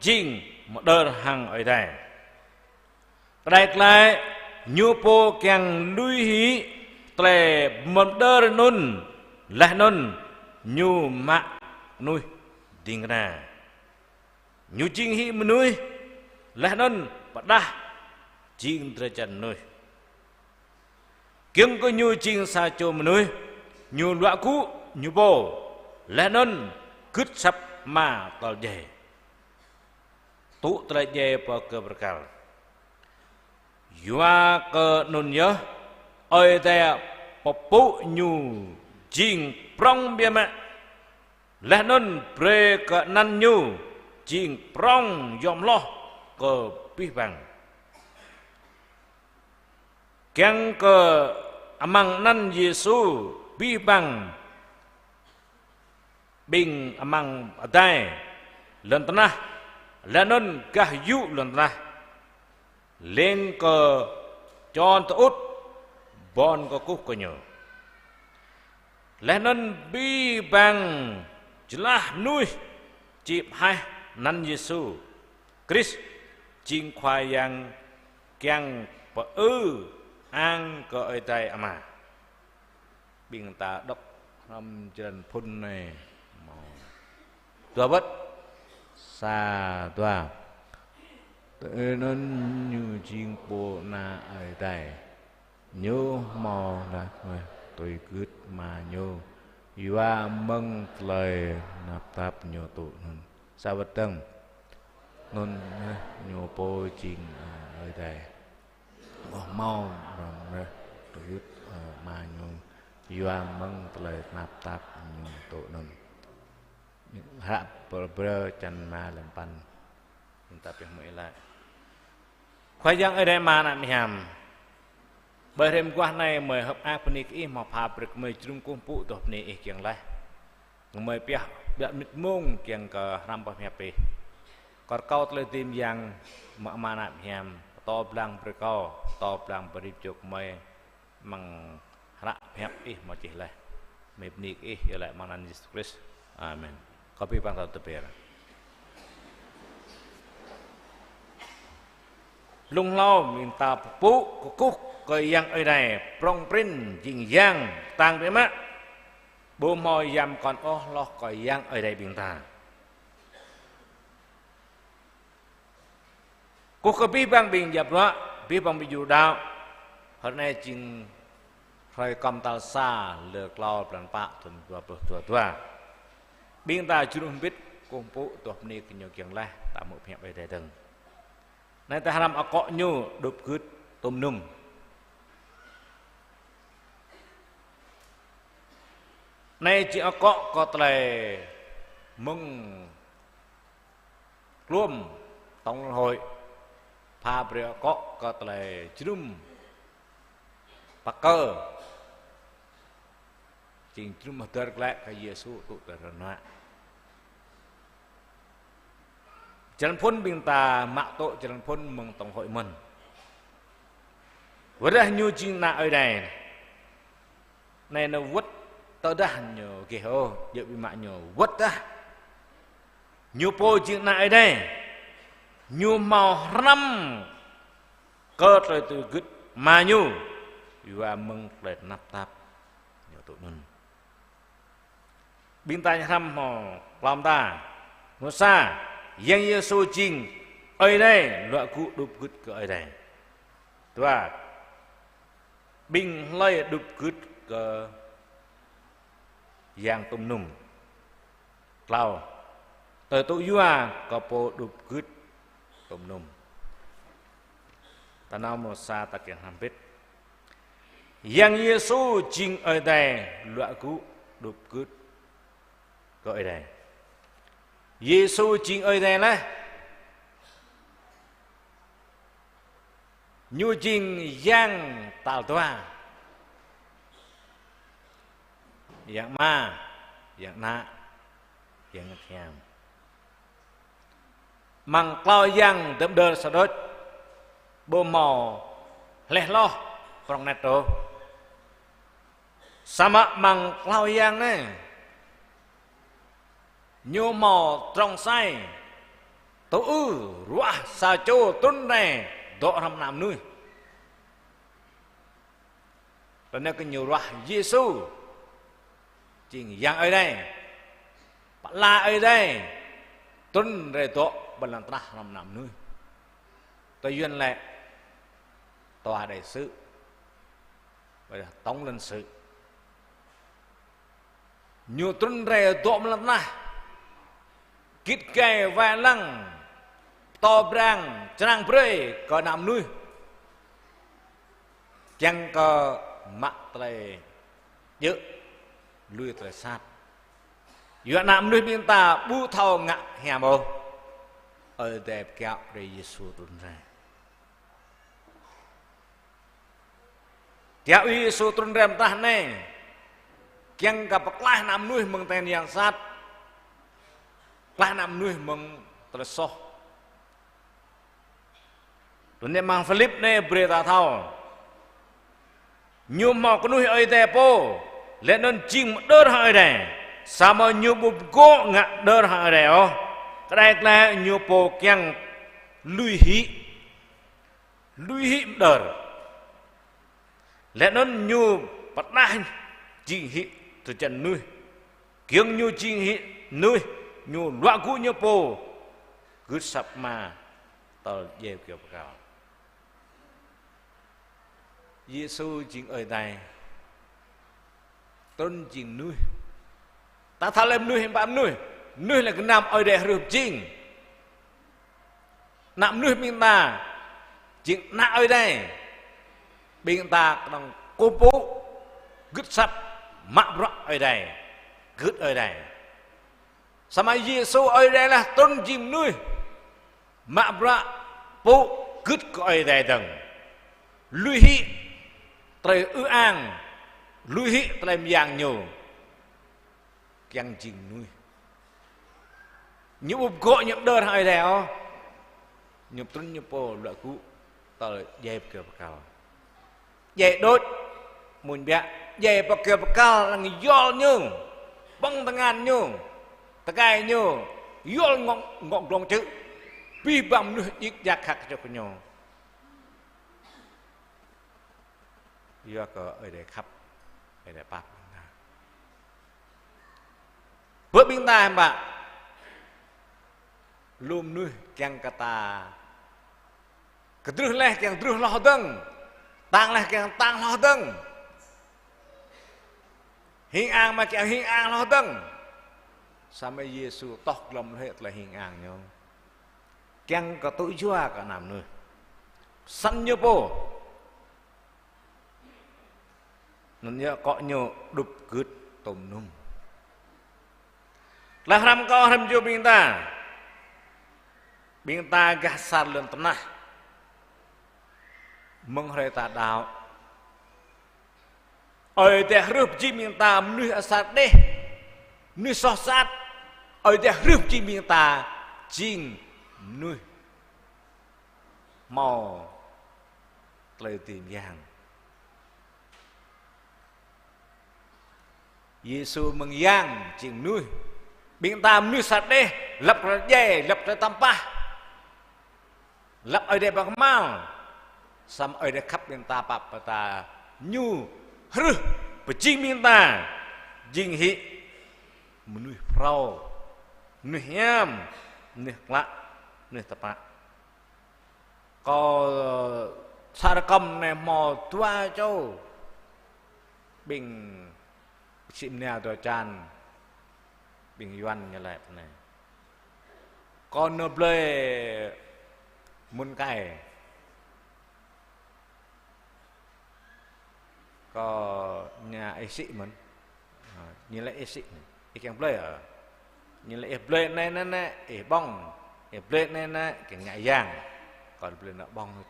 chinh một đợt hàng ở tại đại lại nhu po càng đuôi hí tè một đợt nun là nun nhu mạ nuôi đinh ra nhu chinh hí một nuôi là nun bắt đa chinh trần nuôi kiếm có nhu chinh sa cho mà nuôi nhu loại cũ nhu bồ lẽ nên cứt sắp mà tao về tụ trai về vào cơ bậc cao doa cơ nôn nhớ ơi ta bộc bố nhu chinh prong bia mẹ lẽ nên pre cơ năn nhu chinh prong yom lo cơ bi bằng Kiang ke amang nan Yesu bi bang bing amang adai lần tanah lanon kahyu lần tanah lên ke chon taut bon ke kuh konyo lanon bi bang jelas nuih chip hai nan Yesu Chris chinh khoai yang kiang pa ang ko ơi tay ama bình ta đốc năm chân phun này tua bất xa tua tự nên như chinh bộ na ơi tay nhớ mò là tôi cứ mà nhớ Yua mừng lời nạp tạp nhô tụ sao bất tân nôn nhô bố trình ở đây mau rồi tôi út mà nhô Yua mừng lời nạp tạp nhô tụ nôn hạ bơ chân mà làm pan chúng ta phải mới lại khoai giang ở đây mà nằm hàm bởi đêm qua này mời hợp ác phần ý mà phá bực mời trung công phụ tập này ý kiêng lại mời bia bia mít mông kiêng cả năm bậc hẹp còn câu lời tìm yang mà nạp hàm to blang bực câu to blang bực chục mời mang rạ hẹp ý mà chỉ lại mày nik ý lại mang anh Jesus Christ amen copy bang tàu tập lung lao minta pupuk kukuk ke yang ở đây prong prin jing yang tang để mắt bố mồi yam còn lo cái yang ở đây bình ta cô có biết bằng bình dập đó biết bằng bị dù đạo hôm nay jing phải cầm tàu xa lược lao plan pa thuần tua bình ta chưa biết công phụ tập này cái nhiều kiện la tạo một hẹp ở đây từng này ta làm cọ nhu đục cứt tôm num này chỉ cọ có tề mừng luôn tổng hội pha bria cọ có tề chrum bắc cơ chính chrum mà tơ lại cái Giêsu tụ tờ rồi Jalan pun binta mak tok jalan pun meng tong hội mình. Wadah nyu jing na ở đây. Này nó vứt tao dah nyu kì ho, dự bị mạng nyu vứt dah. Nyu po jing na ở đây. Nyu mau ram cơ trời từ gứt mà nyu. Và mừng lệ nắp tạp nyu tụ nun. Binta ram ho làm ta. Ngô sa yang Yesu jing ở đây loại cụ đục cứt ở đây và bình lây đục cứt cái yang tôm nung lao tới tụ yua có po đục cứt tôm nung ta nào một sa ta kiện ham biết yang Yesu jing ở đây loại cụ đục cứt ở đây Giêsu chính ở đây này nhu chính yang tạo toa yang ma yang na yang khem mang cloud yang đâm đơn sa đốt bô màu lẻ lo trong net đó sama mang cloud yang này nhu mò trong say tổ rua sa chô tuân này độ làm nam nuôi và nếu cái nhiều rua Giêsu chính yang ở đây là ở đây tuân rồi độ bằng ta làm nam nuôi tôi duyên lệ tòa đại sự bây giờ tống lên sự nhiều tuân rồi độ bằng ta kít kè và lăng to brang trang prey có nằm nuôi chẳng có mặt tề dữ lui tề sát dựa nằm nuôi bên ta bu thầu ngạ hẻm ô ở đẹp kẹo để Giêsu tuân ra kẹo Giêsu tuân ra ta này chẳng gặp lại nằm nuôi mừng tên yang sát lại nằm nuôi mừng tờ so tuần này mang Philip này bề ta thao nhiều màu có nuôi ở đây po lên nên chim đớt ở đây sama nyu bub go ngak der ha reo cái là nyu po kyang lui hi der lẽ nó nyu bắt nai jing hi từ chân nuôi kiêng nyu jing hi nuôi nyu loa cú nyu po cứ sập mà tờ dèo kiểu cao Giêsu chính ở đây tôn chính nuôi ta thà làm nuôi hay bạn nuôi là cái nam ở đây được chính nam nuôi mình ta chính nã ở đây mình ta đang cố bố gứt sập mạ rõ ở đây gứt ở đây sama Giêsu ở đây là tôn chính nuôi mạ rõ bố gứt ở đây đằng lui hi trời ư an lui hi trời giang nhiều kiang chinh nuôi những bụng gỗ những đơn hai đèo những tuấn những po lợi cũ tờ dẹp kiểu cao dẹp đốt muốn bẹ dẹp bậc kiểu cao là người do nhung băng tăng ngàn nhung tăng gai nhung do ngọn lòng chữ bi bằng nuôi ít giác khác cho con nhau do có ở đây khắp ở đây bạc bữa bình ta em bạn lùm nuôi keng kata cái thứ này keng thứ lo đằng tăng này keng tăng lo đằng hình an mà keng hình an lo đằng sao mà Giêsu tóc lòng hết là hình an nhau keng có tội chúa cả nam nuôi săn như bố nó nhớ có nhớ đục cứt tôm nung là ram có ram cho bình ta gasar lên tanah menghrai ta đào ở đây rướp chi bình ta nuôi asat đê nuôi sọ sát ở đây rướp chi bình ta chinh nuôi màu lời tìm vàng Giêsu mừng giang chinh nuôi bình ta nuôi sát đê lập ra dê lập ra tampa lập ở đây bằng mau sam ở đây khắp bình ta bạp ta nhu hư và chinh bình ta jing hi nuôi rau nuôi ham nuôi lạ nuôi tapa có sa cầm này mò tua châu bình chim neo đồ chan bình yuan như lại này con nó bơi muốn cày có nhà ấy sĩ mình như lại ấy sĩ này cái kèm bơi ở như lại bơi này nè ấy bong ấy bơi này nè cái ngại giang còn bơi nó bong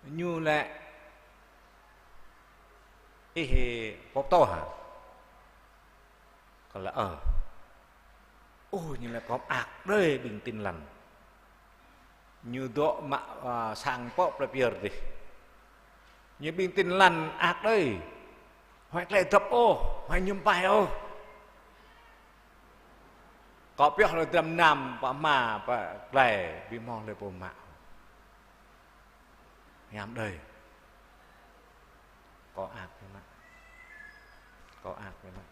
như lại ý bóp to hả còn là ôi như là có ạc đây bình tin lành như độ mạ sang bóp là bìa đi như bình tin lành ạc đây hoạch lại tập hoạch nhầm bài có biết là tầm nằm và lẻ vì mong lời bồ mạo nhắm đây có ác với mặt có ác với mặt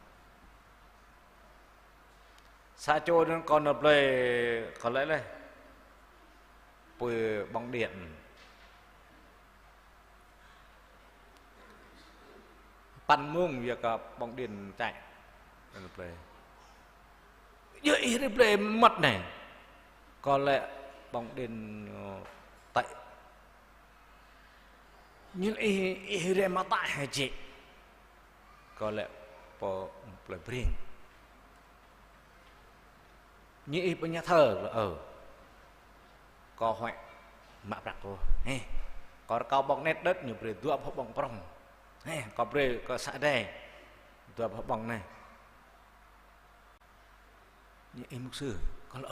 xa trôi nó còn nộp lời có lẽ này bùi bóng điện bắn mông việc bóng điện chạy nộp lời dưới ý nộp lời mặt này có lẽ bóng điện tại nhưng ý để mà tại hay chị có lẽ bỏ lời riêng như ý bên nhà thờ là có hoại mạ bạc cô có cao bóng nét đất nhiều bề đua bóng bóng có bề có xã đây đua bóng này như ý mục sư có là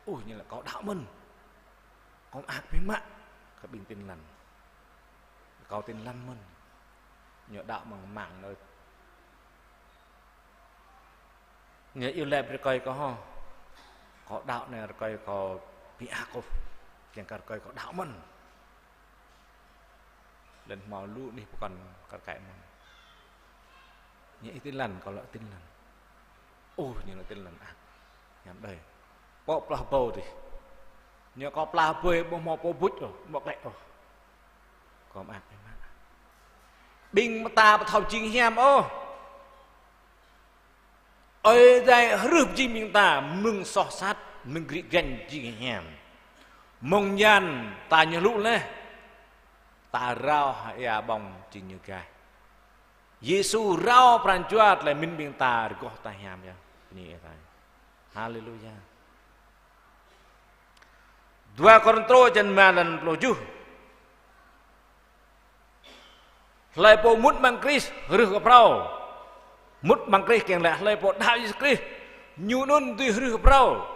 ôi như là có đạo mân có ác với mạ có bình tin lành có tin lăn mân nhờ đạo bằng mạng nơi nhớ yêu lẹ coi có đạo này coi có bị ác không chẳng cần coi có đạo mình lần màu lũ đi còn cái mình nhớ tin lần còn lợi tin lần ôi nhưng là tin lần ác nhắm đây bỏ pla bầu thì nhớ có pla bơi bông mò bông bút rồi bọc lẹ rồi có ác đấy mà bình mà ta thầu chính hem ô ơi đây rượp gì mình ta mừng so sát mừng ghi gần gì hem mong nhan ta nhớ lũ lên ta rau ya bong chỉ như cái Yesu rau prancuat lại min bing ta goh ta hem ya ni ta haleluya 2 Korintus jan 9 lại bộ mút bằng Christ rửa gặp rau mút bằng Christ kèng lại lại bộ đạo Jesus Christ nhu nun tuy rửa gặp rau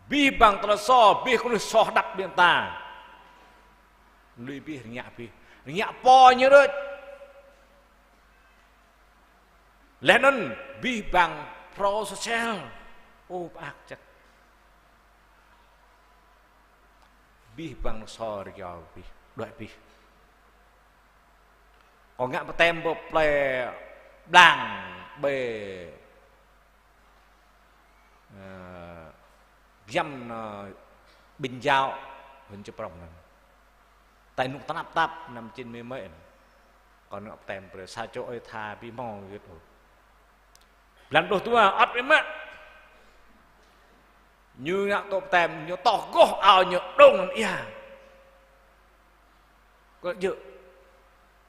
bi bằng tờ so bi không được so đập biên ta lùi bi nhạ po như đó lẽ nên bi bằng pro social ô bác chắc bi bằng so rồi bi đợi bi còn ngã tem bộ ple đàng bề dăm bình dao hình chụp rồng này tại nụ táp táp nằm trên mê mệ còn ngọc tem bề xa chỗ ấy thà bị mò vậy rồi lần đầu tôi ắt với mẹ như ngã tổ tem như tỏ gỗ ảo như đông làm ia có dự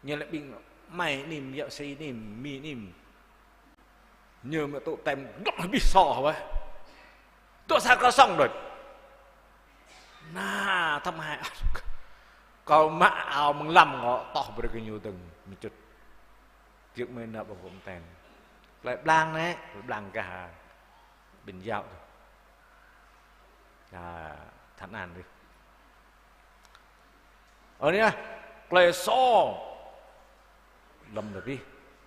như lại bình mày nìm dạo xí nìm mi nìm như mà tụ tem nó bị sò vậy tôi sao có xong rồi na thăm hai còn mạ ảo mừng lầm họ tỏ bởi cái nhiều từng một chút trước mới nợ bằng gồm tem lại blang đấy blang cả bình dạo rồi là thẳng an đi ở đây lại so lâm được đi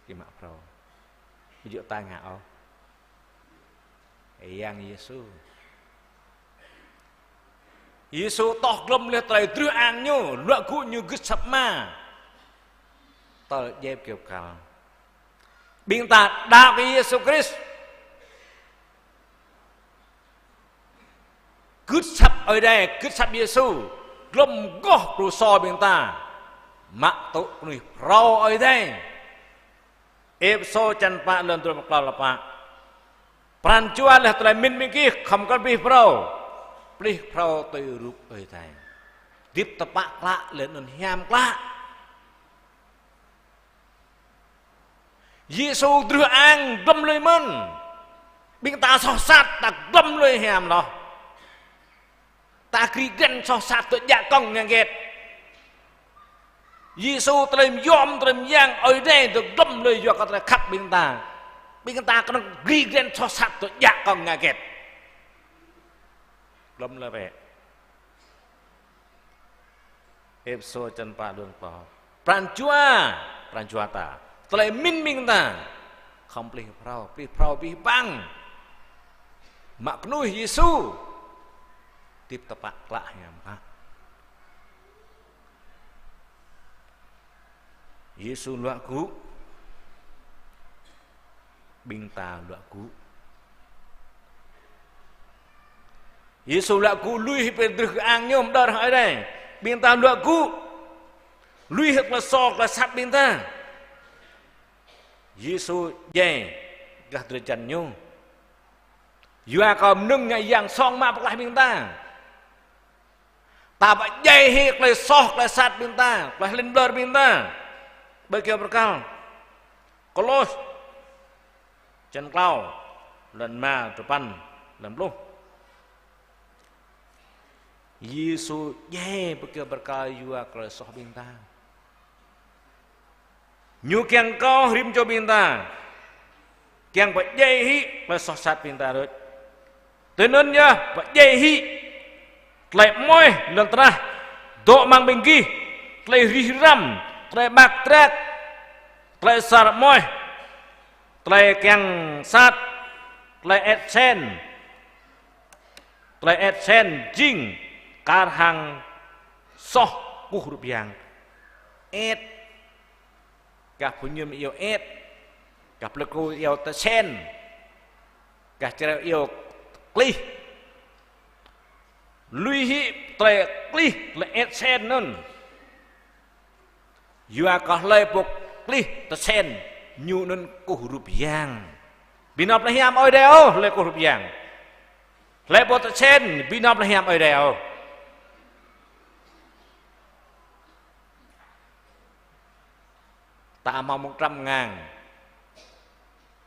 cái mạo rồi bây giờ ta ngạo yang Yesus tóc lâm lên tay trưa ăn nhô loại cụ như cứ sập ma tao dẹp kiểu cả biên ta đạo cái Jesus Christ cứ sập ở đây cứ sập Yesus lâm gõ rồi so biên ta mạ tụ người rau ở đây ép so chân pa lần tôi mặc là pa prancuan là tại min kia không có bị rau từ rụp ở đây tiếp tập bạc lạ lên nền ham lạ Giêsu đưa ăn đâm lưỡi mân biên ta so sát ta đâm lưỡi ham đó ta kri gần so sát tự dạ con ngang ghét Giêsu trim yom trim yang ở đây được đâm lưỡi do có thể khắc biên ta có kri gần so sát tự dạ con ngang ghét đâm lưỡi về ép so chân pa đường pa pranchua ta trai min ta không plih prau bi bang mak nuh Yesu tiếp tập lại nhầm ha Yesu loạn cú binh ta loạn cú Yesu loạn cú lui bên từ ang nhôm đợt hỏi đây binh ta loạn cú lui hết là sọc là sát binh ta Yesu dè gạt từ chân nhung Dua còn nâng ngày giang song ma lại binh ta ta phải dây hiệt lại sọc lại sát binh ta lại lên đợt binh ta bởi kiểu berkal Kolos chân cao lần ma depan lần lúc Yesus dè bởi kiểu berkal dua kalau sọc binh ta nhu kiang cao rim cho binh ta kiang phải dây hi lại sọc sát binh ta rồi thế nên nhá phải dây hi lại môi lần tra độ mang bình ghi lại ri ram lại bạc trác lại sar môi tle keng sát tle et sen jing kar hang soh ku rupiang et ka punyum iyo et ka pleku iyo te sen ka cere iyo kli lui hi tle kli tle et sen nun yua ka le puk kli te sen nyu nun ku rupiang binop la hiam oi deo le ku rupiang le bộ tự trên binop là hiểm ở đèo ta mau 100.000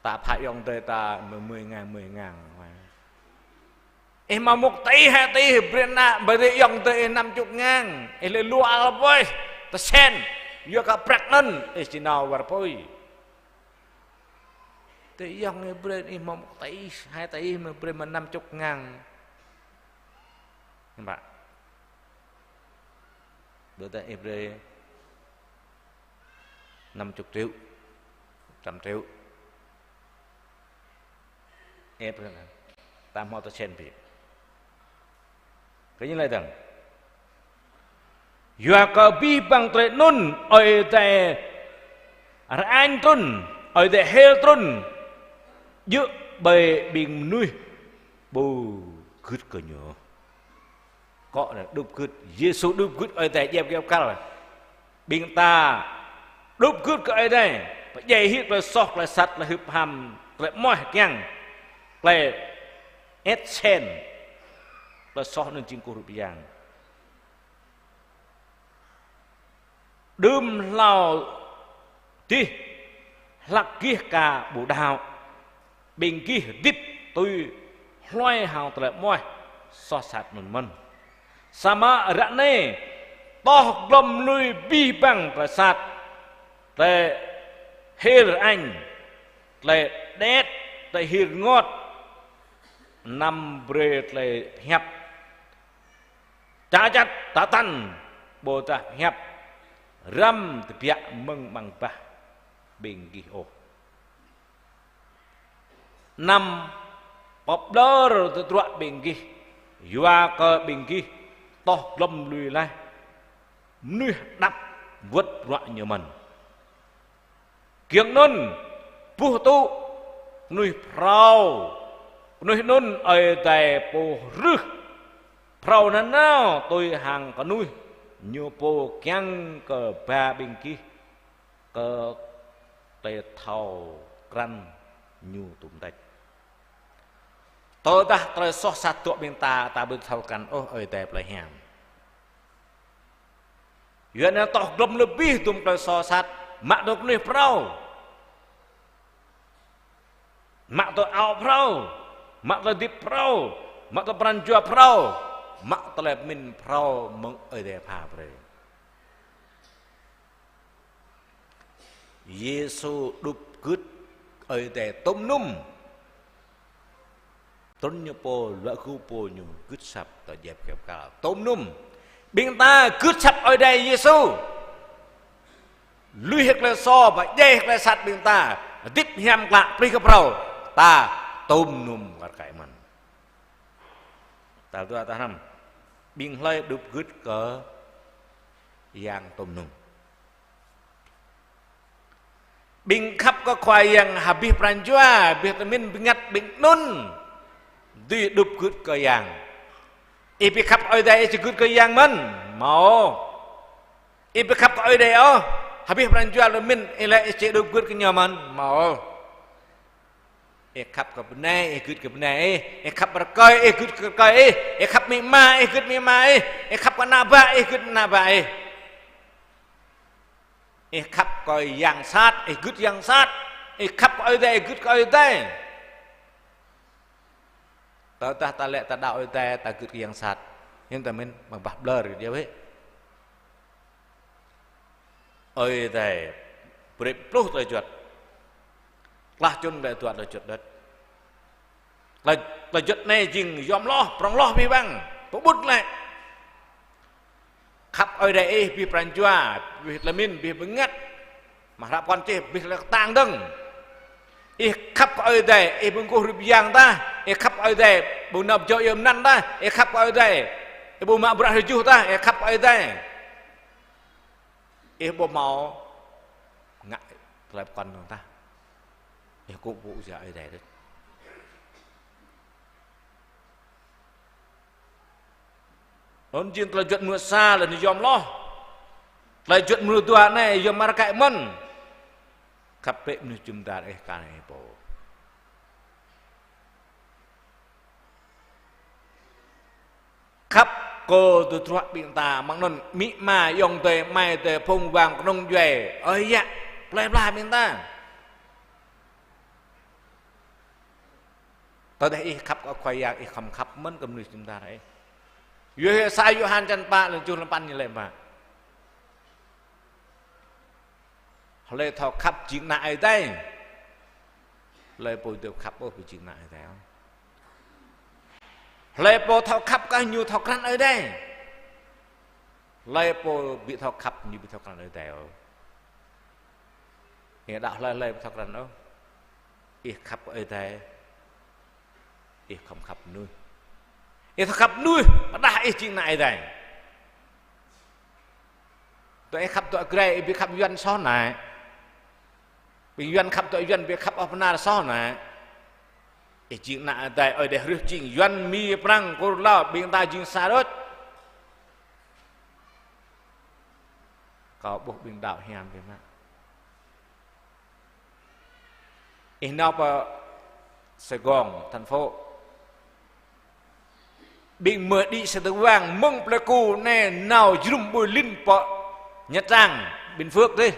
ta phải用tới ta 10.000 em mau 1 tỷ 2 tỷ bên na bởi vì dùng tới 50.000 em lấy lúa là bôi ta sen vừa cả pregnant em chỉ nào vào bôi thì dòng này bên em mau 1 tỷ 2 tỷ mà bên mà 50.000 các bạn bữa ta em đây 50 triệu 100 triệu em rồi ta mau ta chen việc cái như này rằng vừa có bi bằng tuệ nun ở tại anh tuần ở tại heo tuần giữa bề bình nuôi bù cứt cơ nhớ có là đúc cứt Giêsu đúc cứt ở tại dẹp kêu cao bình ta đúc cứt ở đây phải dày hít là sọc là sạch là hụp hàm là mỏi keng là ét sen là sọc nên chính cô rụp giang đơm lao đi lạc kia cả bộ đào bình kia đít tôi loay hào tệ mỏi so sạt mình sama rane to glom nuôi bi bằng và sạt tệ hir anh tệ đét tệ hir ngọt năm bre tệ hẹp cha chặt ta tan bồ ta hẹp ram tệ bịa mừng bằng ba bình kia ô năm bọc đơ rồi tự trọn bình kia dọa cơ bình kia to lâm lùi lại nuôi đắp vượt loại như mình kiếng nôn pu tu nuôi prau nuôi nôn ở tại po rư prauนั้นnào tôi hàng có nuôi nhiều po kiêng cờ ba bình kia cờ tề thầu răn nhu tụm tạch tôi ta tôi so sát tụi bên ta bên thầuกันô ở tại lại hàm chuyện này tao đâm lebih tụm tôi so sát mak tôi nuôi prau mak tôi ao prau mak tôi dip prau mak tôi peranjua prau mak tôi lại min prau meng ở tại phà rồi Giêsu đúc cứt ở tại tôm num tôn như po loại khu po như cứt sập tại dẹp kẹp cả tôm num bên ta cứt sập ở đây Giêsu lui hết là so và dây hết là sạt bên ta tiếp nhằm lạ pri cái prau ta tôm num cả cái mình ta nằm biên lây đúc cứt cỡ giang tôm num bình khắp có khoai yang habis peranjua vitamin bingat bing nun di đục cứt cơ yang ipi khắp ở đây chỉ cứt cơ yang mình mau ipi khắp ở đây habis peranjua là mình lại chỉ đục cứt cơ nhà mình mau khắp cái bên này cứt cái bên này khắp bờ cây cứt cái cây khắp mi ma cứt mi ma khắp cái naba cứt naba khắp coi yang sát cứt yang sát khắp ở đây cứt ở đây ta lệ ta đạo ở đây ta cứt yang sát nhưng ta mình bằng bạc blur rồi điều ấy ở đây bự plus rồi chuột là chun để tuột rồi chuột đất là chuột này chừng yom lo prong lo vi băng bút bút lại khắp ở đây vì peranjua vì vitamin vì vững ngắt mà ra quan chế vì là tang đừng khắp ở đây bưng cô rụp giang ta khắp ở đây bưng nộp cho yếm năn ta khắp ở đây bưng mạng bạc riju ta khắp ở đây bưng máu ngại lại con người ta cũng vụ gì ở đây đấy non jin telah juat musa lah ni jom loh telah juat mulu tuan ni jom marakai men kapek ni jumdar kan po khắp cô tu truat bing ta mang non mi ma yong te mai te phong vàng nông duệ ơi ya play play bing ta tới đây khắp có khoai yang khăm khắp men cầm ni jumdar Yohe sayu han chan pa lên chun pan như lệ mà, lệ thọ khắp chuyện nại đây, lệ bồi được khắp ở chuyện nại đây không, lệ bồi thọ khắp cái nhiều thọ khăn ở đây, lệ bồi bị thọ khắp như bị thọ khăn ở đây không, hiện đạo lệ thọ khăn đâu, ít khắp ở đây, ít không khắp nuôi. Itu khắp nuôi, dah chuyện này đây. Tụi khắp tụi gray bị khắp yuan xó này, bị yuan khắp tụi yuan bị khắp ở bên nào xó này. Chuyện này đây ở đây rước chuyện yuan mi prang cô lao bị ta chuyện xa đó. Có buộc bình đạo hiền vậy mà. Nào ở Sài Gòn, thành phố. Bình mở đi sẽ tự vàng mông plê cô nè nào dùm bùi linh bọ Nhật Trang, Bình Phước đi.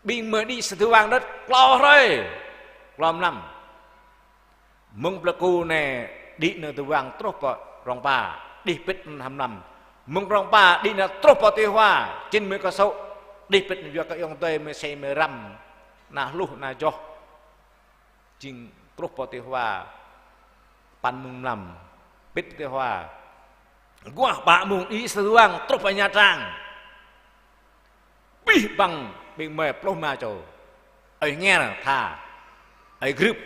Bình mở đi sẽ tự vàng đất lo rồi. Lom năm. Mông plê cô nè đi nè tự vàng trốt bọ rong bà đi bít hàm năm. Mông rong bà đi nè trốt bọ tiêu hoa trên mấy có sâu. Đi bít nè các yong tê mê xe mê răm nà lúc nà cho. Chinh trốt bọ tiêu hoa pan mung lam bít cái hoa gua bạ mung ý sư vang trúc vào Nha Trang bi bằng bình mề ploma cho ấy nghe là thà ấy group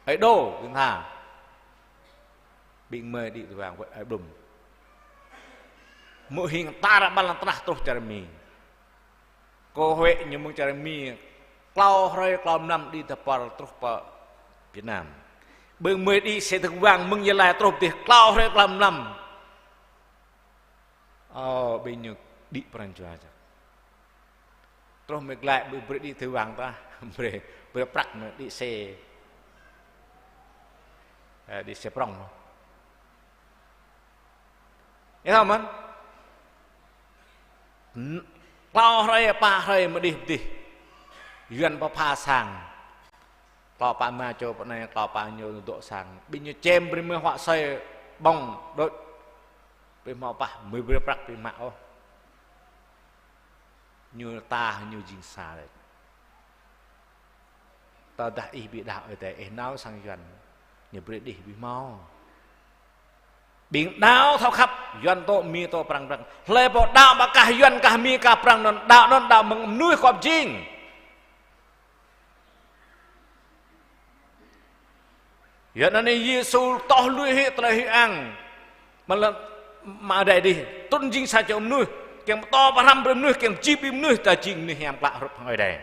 ấy đô đừng thà bình mề đi từ vàng vậy ấy đùm mỗi hình ta đã ban lan trắc trúc Jeremy cô Huệ như mung Jeremy clau rồi clau năm đi tập par trúc vào Việt Nam bưng mười đi sẽ thực vàng mừng như là trộm thì lao hết làm lầm bây giờ đi perang chua aja trộm mình lại bưng đi thực vàng ta bưng prak đi xe prong nghe không anh lao hết pa hết mà đi duyên pa pha sang Kalau Pak Ma coba nanya kalau Pak Nyo untuk sang, binyo cem beri hak saya bong dot, beri mau Pak, beri prak beri mak oh, nyo ta nyo jing sa đấy, ta dah bị đạo ở đây, náo sang yuan, nyo beri đi beri mau, bing náo thao khắp yuan to mi to perang lepo đạo mà kah yuan kah mi kah perang non đạo meng nuôi khom jing. Ya nani Yesus toh lui he telah hiang mà đây đi tôn jing sa cho nuôi kiang to param bem nuôi kiang chi bim nuôi ta jing nuôi hiang plak rup hang đây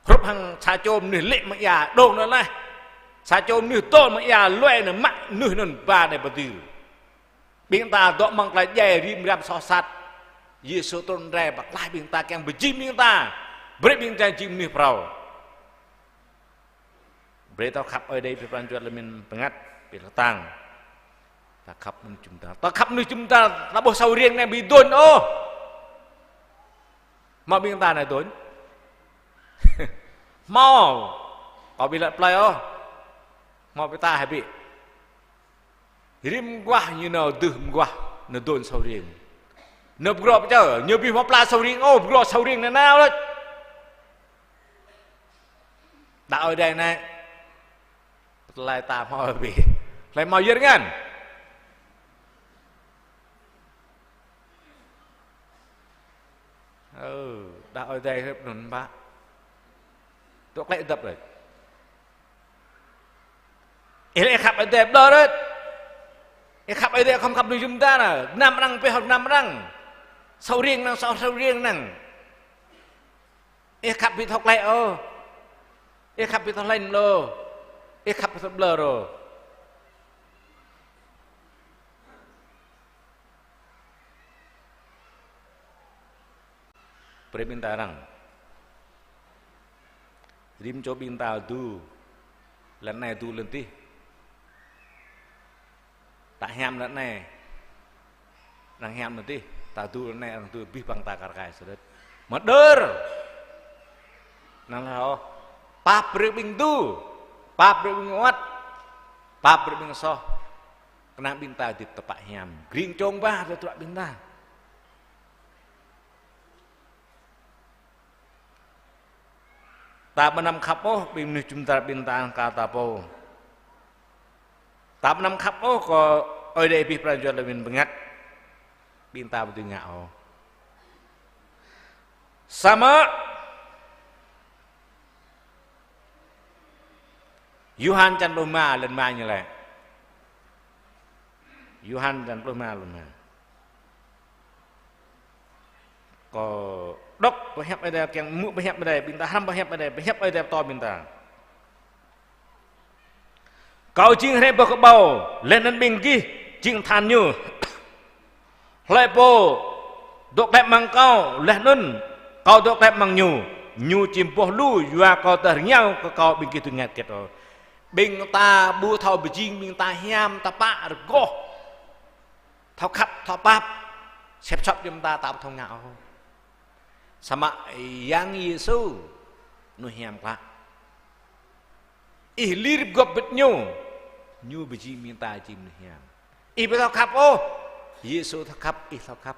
rup hang sa cho nuôi lệ mà ya dong nó này sa cho nuôi to mà ya loe nó mak nuôi non ba này batu biang ta dok mang lai jai rim ram so sat Yesus tôn re bak lai biang ta kiang bejim biang ta bre biang ta jim nuôi prau Beri tau khắp ở đây perang jual lemin pengat pilotang, tak khắp nu chúng ta, tak boleh sau riêng này bị đồn ô, mau biên ta này đồn, mau, có bị lật play ô, mau bị ta hay bị, rim quá như nào đừng quá, nó đồn sau riêng, nó gọt chứ, như bị mau play sau riêng ô, gọt sau riêng này nào đấy, đã ở đây này. Lai ta mau bị lai mau dữ kan đã ở đây hết nón bác Tok lek dap rồi. Ele khap ai dep đó rồi. Khap ai dep không khap được chúng ta là năm răng pe học năm răng. Sau riêng năng. Khap bị thọc lẹ ô. Khap bị thọc lên lô. Khap bị thọc lơ rồi. Permintaan rim cho bintal tu lần này tu lần tí tak ham lần này nang ham lần tí ta tu lần này nang tu lebih bang takar kai sudah mader nang ho pap berbing tu pap berbing wat pap berbing so kena bintal di tepak ham gring cong bah tu tak bintal ta benam kapo bim jumtar bintang kata po ta benam kapo ko oi dei pi pranjot lebin bengat bintang betul ngao sama Yuhan chan luma len ma như lại Yuhan chan luma có đốc hẹp ở đây keng mu hẹp ở đây binta ham hẹp ở đây to binta kau ching hre bak bau lên nan bing ki ching than như lại po dok đẹp mang kau lên nun kau dok đẹp mang nyu chim po lu yua kau ternyau kau bing ki tu ngat ket bing ta bu thau bjing bing ta hiam ta pa go thau khap thau pap xếp chop chúng ta tạo thông ngạo sama yang Yesus nu hiam ka ihlir gop bet nyu beji minta jim nu hiam ibe thau khap o Yesus thau khap thau khap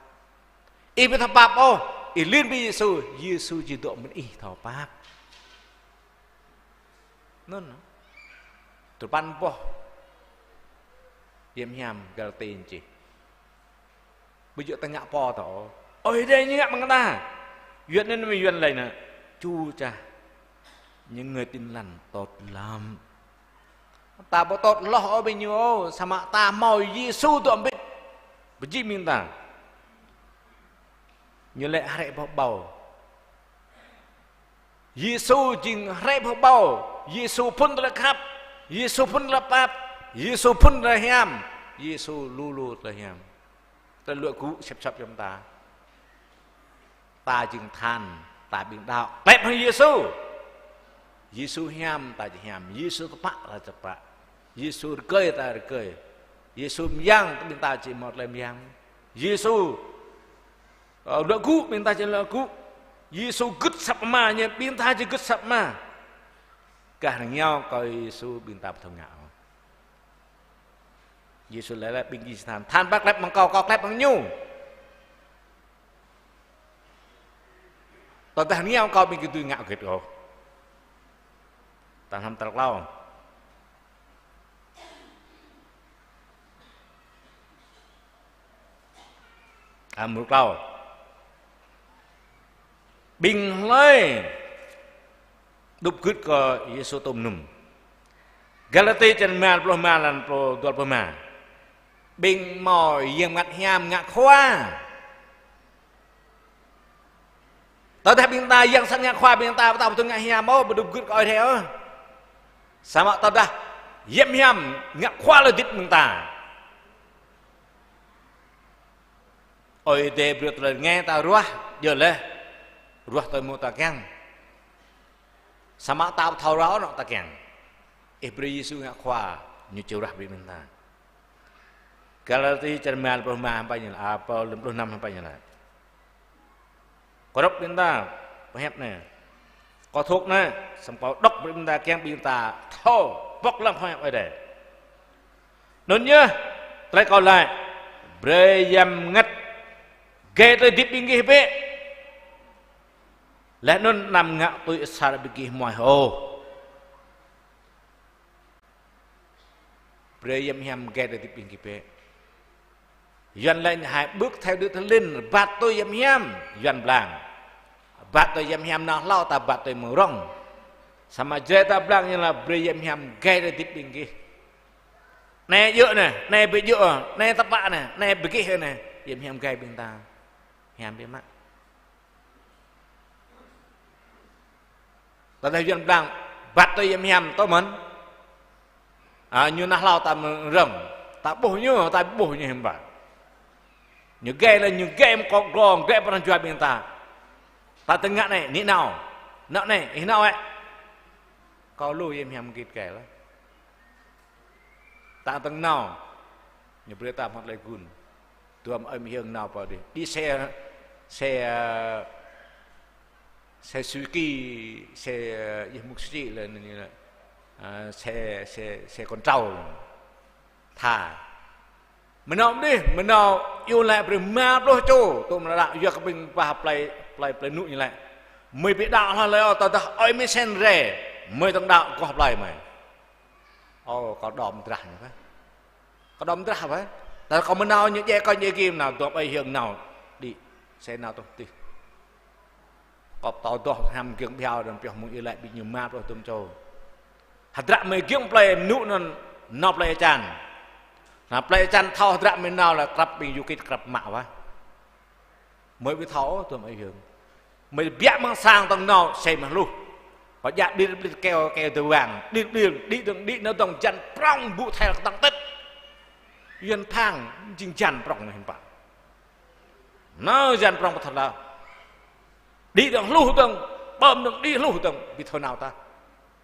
ibe thau pap o ihlir bi Yesus ji do men thau pap non tu pan po diam hiam gal tin chi bây giờ ta ngạ po tao ôi đây như ngạ bằng ta duyên nên mình duyên này nè chu cha những người tin lành tốt lắm ta bảo tốt lo ở bên nhau sama ta mau Giêsu tụi biết bởi vì mình ta như lệ hãy bảo bầu Giêsu chính hãy bảo bầu Giêsu phun ra khắp Giêsu phun ra pap Giêsu phun ra hiam Giêsu lu ra hiam ta lựa cũ xếp chúng ta chừng than ta bình đạo đẹp hơn Giêsu hiam ta chỉ hiam Giêsu ta là ta Giêsu cười ta cười Giêsu yang ta chỉ một lần yang Giêsu lựa cũ mình ta chỉ lựa cũ Giêsu gứt sập mà nhé biến ta chỉ gứt sập mà cả hàng nhau coi Giêsu bình ta thông ngạo Giêsu lại bình gì than bác lép bằng cao lép bằng nhu tao hàng nhau coi bình cái tôi ngạo kiệt rồi tao làm tao lâu một lâu bình lấy đục cứt có Giêsu tôm nùm Galati chân mà pro mà lan pro tuột pro mà bình mỏi giềng ngặt hiam ngặt khoa tao thấy bình ta giang sang ngặt khoa bình ta tao tôi ngặt hiam máu đục cứt coi theo sama tao dah yếm hiam ngặt khoa là đít bình ta ôi để bữa rồi nghe tao ruah giờ lên ruah tôi mua ta keng sama tao thâu ráo nó ta keng Ibri Yesus ngak khoa như chiều rah bị mình ta Galati chân mèn pro mà apa như là apa 55 apa như là có đốc mình ta có hẹp nè có thuốc nè xong có đốc mình ta keng bị ta thâu bóc lắm không hẹp ở đây nôn nhớ lại còn lại breyam ngắt ghê tới điệp đi nghỉ bệ lẽ nôn nằm ngạo tôi xa bị kì ngoài hồ breyam hiam ghê tới điệp đi nghỉ bệ dần lên hai bước theo đứa thân linh bát tôi hiam dần làng bát tôi hiam nó lao ta bát tôi mở rong sama je ta blang như là bre yem hiam gai de tip bing ki nè dựa nè nè bị dựa nè tập bạ nè nè bị kia nè yem hiam gai bing ta hiam bing mak ta thấy dân blang bắt tôi yem hiam tôi mến như nãy lao ta rầm ta bổ như hiểm bản như gai là như gai em có gòn gai bằng chuột bên ta từng ngã này ní nào nợ này ý nào ấy có lùi em hiểm kịt kẻ đó ta từng nào như bữa ta mất lại gun tuam em hiền nào vào đi xe Suzuki xe Mitsubishi là như là xe con trâu thả mình nào yêu lại bởi mà đôi chỗ tụi mình đã việc mình và play nụ như lại mới bị đạo là lấy tao ta ơi mới sen rẻ mới thằng đạo có học lại mày có đom trả phải có đom trả phải ta có mình nào những coi như kim nào tụi bây hiện nào đi xe nào tụi đi có tao đó ham kiếm theo đừng phải muốn yêu lại bị nhiều ma rồi tụi châu hạt rạ mấy kiếm play nụ nó play chan là play chan thao hạt rạ mấy nào là cặp bình du kích cặp mạo quá mới bị tháo tụi mấy hướng mới biết mang sang tầng nào xem mà luôn có dạ đi keo từ vàng đi nó đồng chân prong bụ theo tăng tất yên thang chinh chăn prong này bạn nó dàn prong thật là đi đường lưu tầng bơm đường đi lưu tầng bị thôi nào ta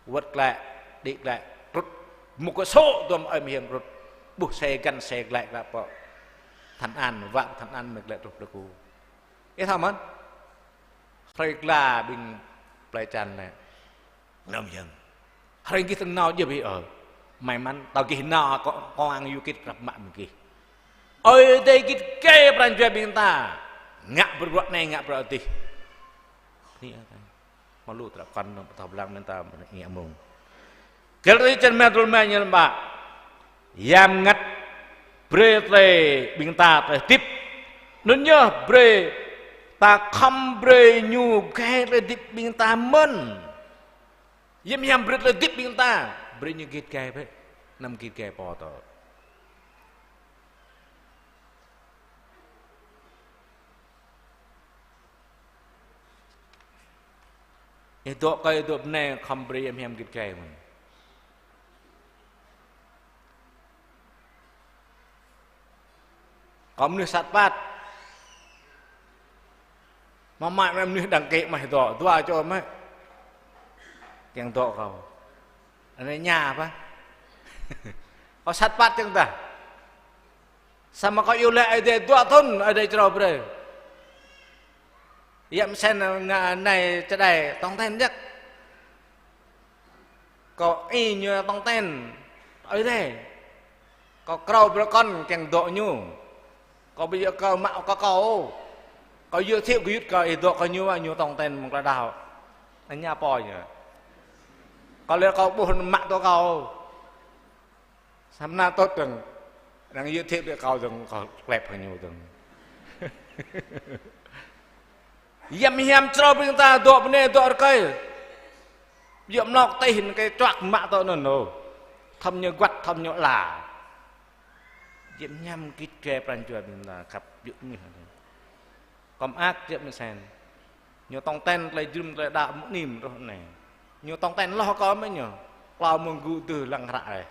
vượt lại đi lại rút một cái số tụi em hiền rút buộc xe gắn xe lại là bỏ thành an vạn thành an mình lại rút được cô cái thằng mất phải là bình play chan này làm gì hay cái thằng nào giờ bị ở may mắn tao cái nào có ăn yêu cái gặp mạng mình kì ơi đây cái kê bàn chuyện bình ta ngạ bật này ngạ bật đi mà lụt là con tao làm nên tao nghe mùng cái đấy chân mẹ tôi mẹ như bà yam ngắt bre tle bình ta tiếp nó nhớ bre ta không bre nhu cái tle tiếp bình ta mơn yam bre tle tiếp bình ta bre như kít cái vậy năm kít cái bỏ tao itu cái itu này không bre yam kít cái mình có một sát bát mà mãi em như đằng kệ mày tỏ tua cho mấy kèng tọ cầu ở đây nhà phải có sát bát chúng ta sao mà có yêu lệ ở đây tua thôn ở đây cho rồi yếm sen này cho đây tông ten nhất có y như tông ten ở đây có cầu bữa con kèng tọ nhu có bây giờ có mạo có cầu có dưa thiệu cái ít cái đó có nhiều tòng tên một là đào anh nhà pòi nhỉ có lẽ có buồn mạng to cầu sắm na tốt từng đang dưa thiệu cái cầu từng có đẹp hơn nhiều từng yếm hiểm cho bên ta độ bên này độ cây yếm nọc tay hình cái choạc mạng to nó thâm như quạt thâm như là yếm nhâm kít kè bàn chuyện mình là gặp dưỡng như thế này còn ác yếm như sen nhiều tông ten lại dùm lại đạo mũi nìm rồi này nhiều tông ten lo có mấy nhở qua mừng gu từ lăng rạ này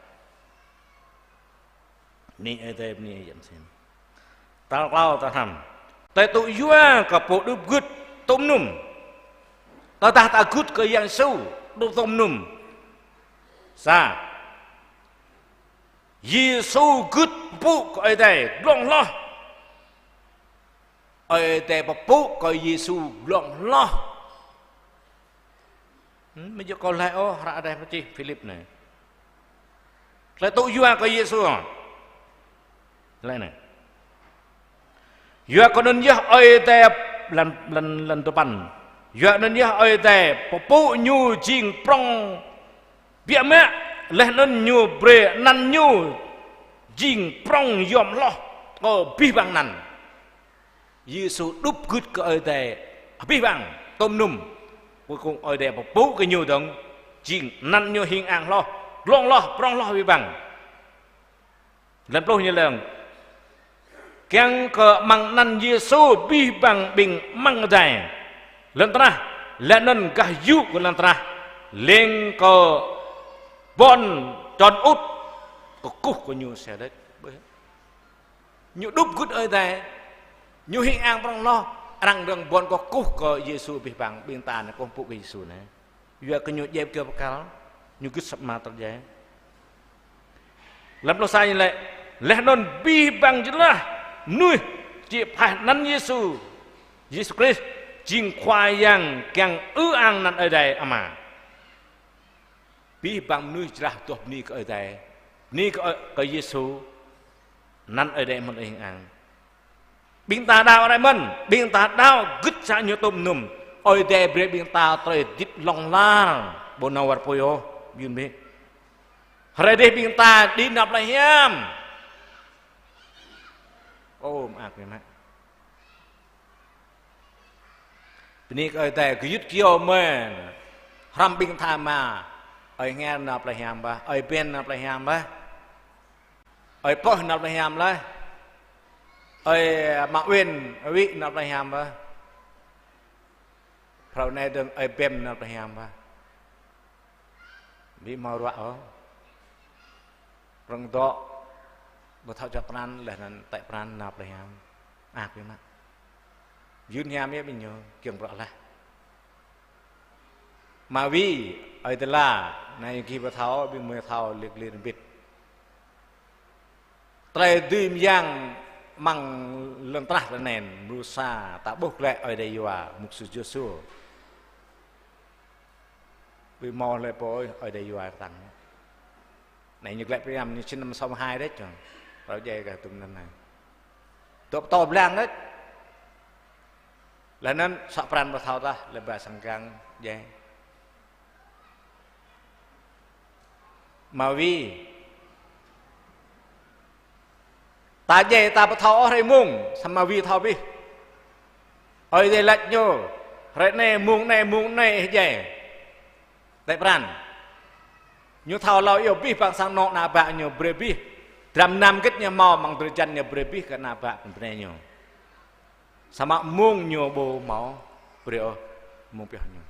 ní ở đây ní yếm sen tao lao tao thầm tại tụi vua cả bộ đứt gứt tôm nùm ta gứt cái yang sâu đu tôm nùm sa Giêsu gứt bố ở đây lòng lo ở đây bố có Giêsu lòng lo bây giờ còn lại ô ra đây phải chi Philip này lại tụi vua có Giêsu lại này vua có nên nhớ ở đây lần tôi bàn vua nên nhớ ở đây bố nhu chinh prong bịa mẹ lên nên nhu bre năn nhu jing prong yom lo có bi bằng năn Giêsu đúc gứt cái ở đây bi bằng tôm nùm cuối cùng ở đây một bố cái nhiều đồng jing nan nyo hing ang lo long lo prong lo vi bang lần ploh như lần keng ke mang nan Yesu bi bang bing mang dai lần tra lần nan ka yu của lần tra lên ko bon tròn út có cúc của nhu xe đấy nhu đúc gút ơi đây nhu hình ang prong lo rằng đường bon có cúc của Yesu bi bang bing ta là con phụ của Yesu này giờ cái nhu dẹp kia bakal nhu gút sập ma tao vậy làm lo sai như vậy lẽ non bi bang chứ là nuôi chỉ phải năn Yesu Christ chính khoai yang càng ang nan ở đây ama bi bang nuôi ra tuột ni ở đây ni có Yesu nan ở đây mình hình ang biên ta đau ở đây mình biên ta đau gứt ra nhiều tôm nùm ở đây biên ta tới đít lòng la bốn nào vật poyo biên bi ở đây biên ta đi nạp lại hiam ôm ạc vậy màนี่ก็แต่ก็ยึดเกี่ยวมาทำบิงทามาไอ้งานนับละหามปะไอ้เป็นนับละหามปะไอ้พ่อนับละหามเลยไอ้มาเว้นไอ้วินับละหามปะเพราะในเดิมไอ้เป็นนับละหามปะมีมาระอ๋อรังโตบ่เท่าจะปรานแหละนั่นแต่ปรานนับละหามอากไปมากยืนยามเนี่ยเป็นอยู่เกี่ยงเปล่าละมาวีไอเดล่าในกีบเท้าเป็นมือเท้าเล็กๆบิดไตรดื่มย่างมังเลื่อนตราแนนบรูซาตาบุกแหละไอเดียว่ามุกสุจสูไปมองเลยปอยไอเดียว่าตังในยุคแรกพยายามนี่ชิ้นน้ำส้มไฮได้จังเราใจกับตุ้มนั่นน่ะตัวตบแรงได้แล้วนั้นสับปรันประเทาตาเลยแบบสังกังแย่มาวีตาแย่ตาประเทาอะไรมุ่งสมาวีเท่าพี่เอ้ยได้ลัดโย่ไรเน่มุ่งเน่แย่แต่ปรันยูเท่าเราอยู่พี่ฟังสังนอกนาบะอยู่เบรบี้ดำนำกิจเนี่ยมอมังตรจันเนี่ยเบรบี้กับนาบะเป็นเนี่ยอยู่sama mung nyo bo mau brio mung pih nyo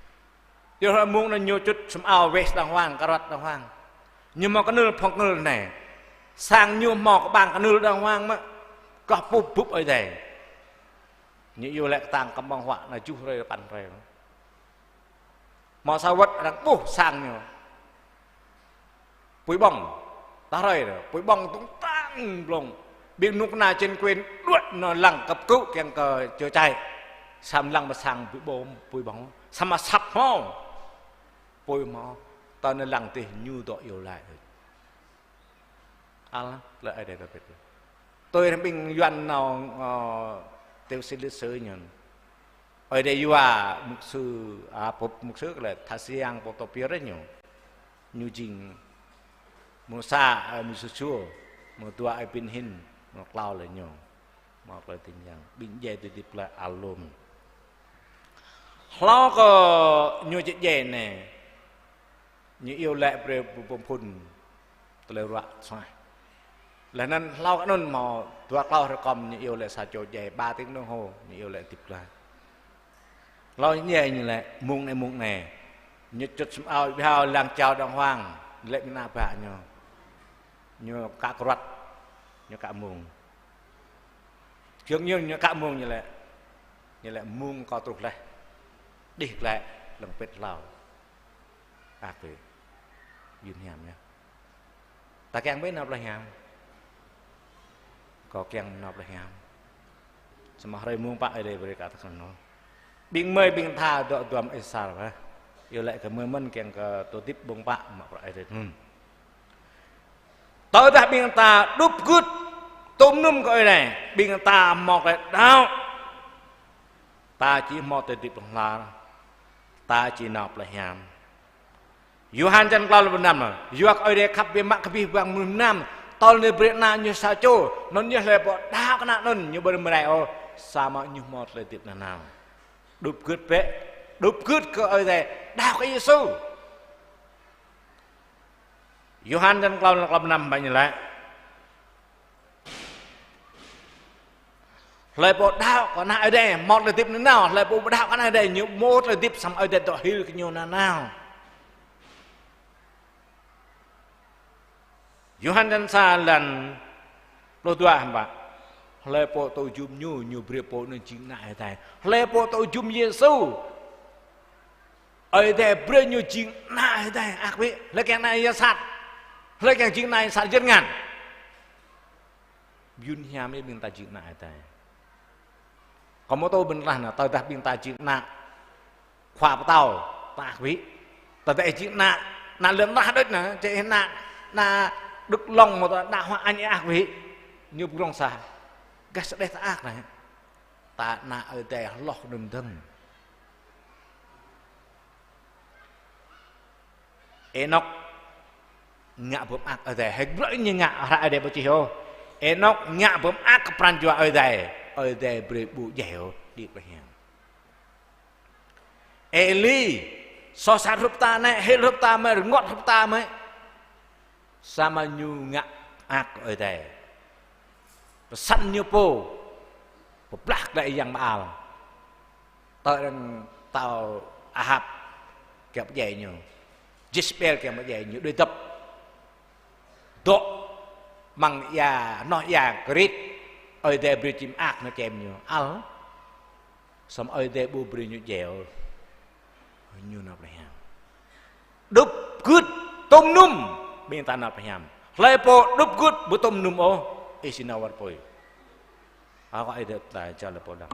yo mung na nyo chut sum ao west dang wang karat dang wang nyo mo kanul phong kanul này sang nyo mo ka bang kanul dang wang ma ka pup pup oi dai nyo yo lek tang kam bang hwa na chu rei pan rei mo sa wat dang pu sang nyo pui bong ta rei pui bong tung tang long biên nút na trên quên đuột nó lằng cặp cứu kèn cờ chơi chạy sam lằng mà sang bụi bóng sam mà sập ho bụi mò tao nó lằng thì như tội yêu lại rồi lại đây là biết tôi đang bình doan nào tiêu xin lịch sử nhỉ ở đây là mục sư là thà siang bộ tập biết đấy nhỉ như trình mùa sa mùa chua mùa tua ai pin hin nó lao lại nhổ mà lại tình rằng bình dễ từ tiếp lại alum lo có nhiều chuyện dễ này như yêu lệ về bùm phun từ lời rạ xoay là nên lao cái nôn mò tua lao rồi cầm như yêu lệ xả chỗ dễ 3 tiếng đồng hồ như yêu lệ tiếp lại lo như vậy như lệ mung này như chút xâm ao bây giờ làm chào đàng hoàng lệ mình nào bạ nhổ như cá cọt như cả mùng như cả mùng như lại mùng co trục lại đi lại lần pet lao vềยืนยามเนี่ยตาแกงไม่นับเลยยามก็แกงนับเลยยามสมัยเริ่มมุ่งปะไอเดียบริการทั้งนั้นบิงเมย์บิงท่าตัวตัวไอซาร์วะอยู่lại cái mưa mânแกงก็ตัวทิพย์บงปะมาไอเดียนู่นต่อจากบิงตาดุบกึดตุ้มนุ่มก็ไอเดียบิงตาหมอกเลยดาวตาchỉ mòตัวทิพย์ลงลาตาchỉนับเลยยามยูฮันจันกลาลบน้ำน่ะยูอักไอเดียขับเบียมักขับบีบางมือน้ำตอนในเบรนายูซาโจนนยูเลยบอกดาวขนาดนั้นยูบริเวณไหนโอสามารถยูมอดเลยติดนานาดุบกึดเป๊ะดุบกึดก็ไอเดียดาวกับเยซู Yohan dan kelam 6 banyak lah. Lời bộ đạo còn ai đây một lời tiếp nữa nào lời bộ đạo còn ai đây nhiều một lời tiếp xong ở đây tọa hư cái nhiều nào Yohan dan sa lần lô tua hả bà lời bộ tôi chùm nhiều bia bộ nên chính lại tại lời bộ tôi chùm Giêsu ở đây bia nhiều chính lại tại ác vị lời cái này ra sát lời cái chính này sát dân ngàn yun hiam ấy mình ta chính lại tại có tôi bên là tao ta bên ta chịu nặng khoa tao ta quý tao tại chịu nặng lớn ra đất nè chạy nặng là đức lòng mà tao đã hoa anh ác quý như lòng xa cái sẽ ta ác này ta na ở đây lọt đừng thân Enoch ngạ bướm ác ở đây hay rỡi như ngạ ở đây bao nhiêu Enoch ngạ bướm ác cái pran ở đây beri bu jauh di belakang. Eli sosat rup ta này, hel rup ta mai, ngọt rup ta mai, sama nyu ngak ak ở đây, săn như po, plak lại yang maal, tao Ahab kẹp dày nhiều, Jezebel kẹp dày nhiều đôi tập, độ mang ya nói ya grit ở đây beri chim ác nó kèm nhiều al xong ở đây bu beri nhiều dẻo nhiều nào phải ham đúc good tôm num bên ta nào phải ham lấy po đúc good bu tôm num ô isinawar poi gọi được tại cho là po đằng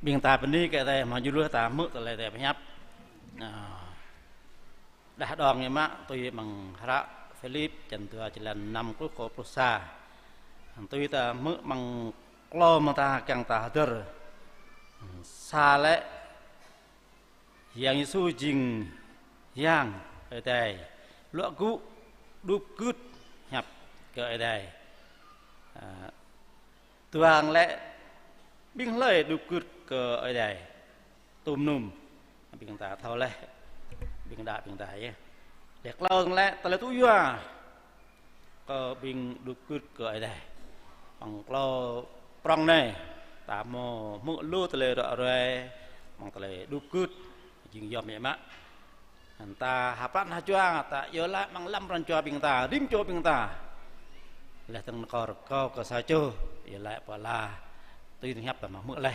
biên ta bên đi cái này mà du ta mượn từ lại để nhấp đã đòn như má tôi bằng ra Philip chân thừa chỉ là năm cuối cổ Prusa tôi ta mượn bằng lo mà ta càng ta đỡ xa lẽ yang Giêsu jing yang ở đây lọ cũ đúc cướp nhập ở đây tuang lẽ biên lời đúc cướp ở đây tùm nùm biên ta thao lẽ biên đại ấy để lâu lẽ ta là túi hoa có biên đúc cướp ở đây bằng lo prong này ta mò mượn lúa ta lấy rồi bằng ta lấy đúc cướp chừng yom vậy má ta hấp ăn hấp choang ta nhớ lại bằng lâm ran cho biên ta đím cho biên ta là thằng co sa chô lại bỏ là tuy thằng hấp mà mượn lên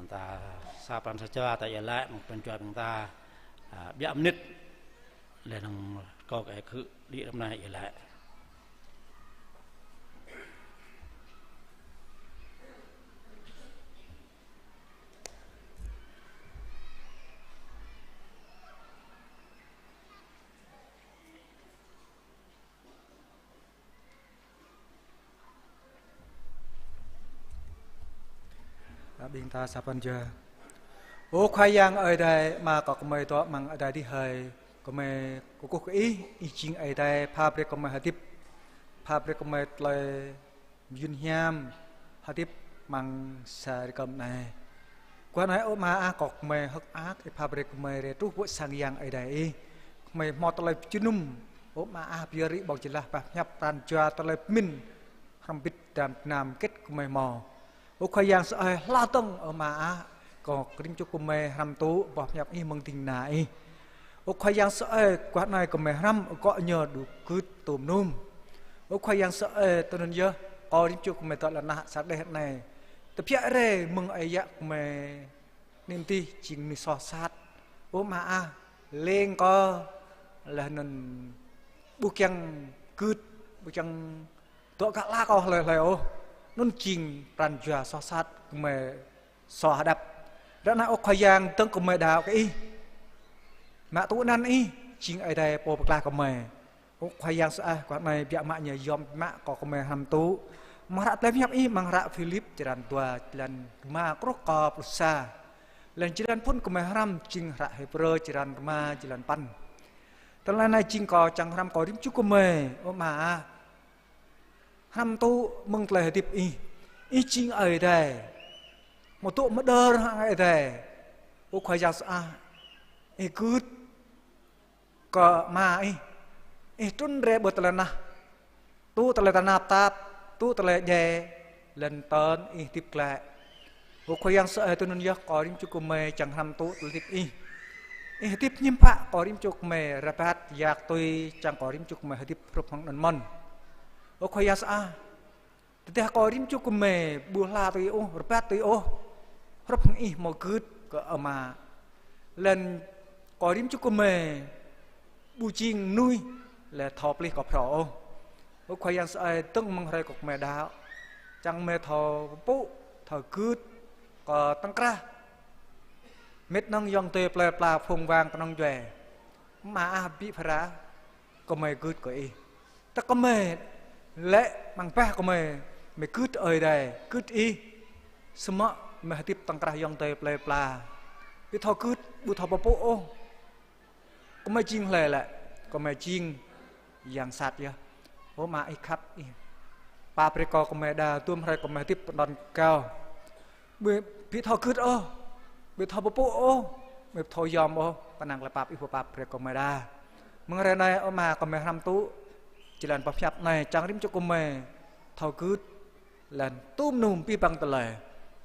ta sa pan sa cho ta nhớ lại một ran cho biên ta bị âm nứt là thằng co cái khử đi hôm nay nhớ lại biên ta sapan giờ ô khoai yang ở đây mà có mấy đó mang ở đây đi hơi có mấy có ý chính ở đây pha bê có mấy hạt tiếp pha bê có mấy lời duyên hiam hạt tiếp mang xài cầm này qua nói ô mà có mấy hắc ác thì pha bê có mấy để trút vội sang yang ở đây mấy mọt lời chữ num ô mà biari bảo chỉ là bạc nhập tàn cho lời min không biết đàm nam kết của mấy mò ô khoai yang sợi la tông ở mà có kinh cho cô mẹ ham tú bỏ nhập y mừng tình này ô khoai yang sợi quát này của mẹ ham có nhờ đủ cứ tùm num ô khoai yang sợi tôi nên nhớ ở kinh cho cô mẹ tôi là nã sát đây này tập hiện đây mừng ấy dạ của mẹ niềm ti chính so sát ô mà lên có là nên bu keng cứ bu keng tụi cả la có lời ô nun chinh pran jua so sát mẹ so hadap đó là ô khoai yang tương của mẹ đào cái mẹ tụ nan y chinh ở đây po bạc la của mẹ ô khoai yang sao quán này bịa mẹ nhờ yom mẹ có của mẹ ham tú mà ra tem nhập y mang ra Philip chỉ đàn tua lần mà có cọp sa lên chỉ đàn phun của mày ram chinh rạ hay bơ chỉ đàn ma chỉ đàn pan tao là này chinh cò chẳng ram cò điểm chút của mày ô mà ram tu mừng lại tiếp y chinh ở đây một tụ mất đơ ở đây ô khoai giặc y cứ cò mà y trốn re bớt lần na tu tao là nạp tạp tu tao là dè lần tơn y tiếp lại ô khoai giang sợ tôi nên giặc có điểm chút của mày chẳng ram tu tiếp y tiếp nhím phạ có điểm chút mày ra bắt giặc tôi chẳng có điểm chút mày tiếp rụp phong đần mòn ô khoai giặcแต่ก็ริมจุกเมย์บัวลาตัวโอ้รบตัวโอ้รบอีหมอคืดก็เอามาเล่นก็ริมจุกเมย์บูจิงนุยและทอปลีกับพระโอ้ควายยังใส่ตึ้งมังไรกับเมดาวจังเมทอปุ๊ทอคืดก็ตั้งกระเม็ดนั่งยองเตะปลาปลาพงวางตั้งแย่มาบิพระก็เมคืดก็อีแต่ก็เมและมังแปะก็เมmày cướp ở đây cướp y sớm mày tiếp tăng cả dòng tây plei pla biết thao cướp bu thao bố ô có mày chiên lề lại có mày chiên giang sạt vậy bố mà ai khắp pa preco có mày đà tuôn hay có mày tiếp đòn cao biết thao cướp ô biết thao bố ô mày thao yom ô pa nàng là pa ipo pa preco mày đà mừng ngày này ô mà có mày ham tú chỉ là bắp chặt này chẳng điểm cho cô mày thao cướp lần tôm nùm pi bằng tờ lệ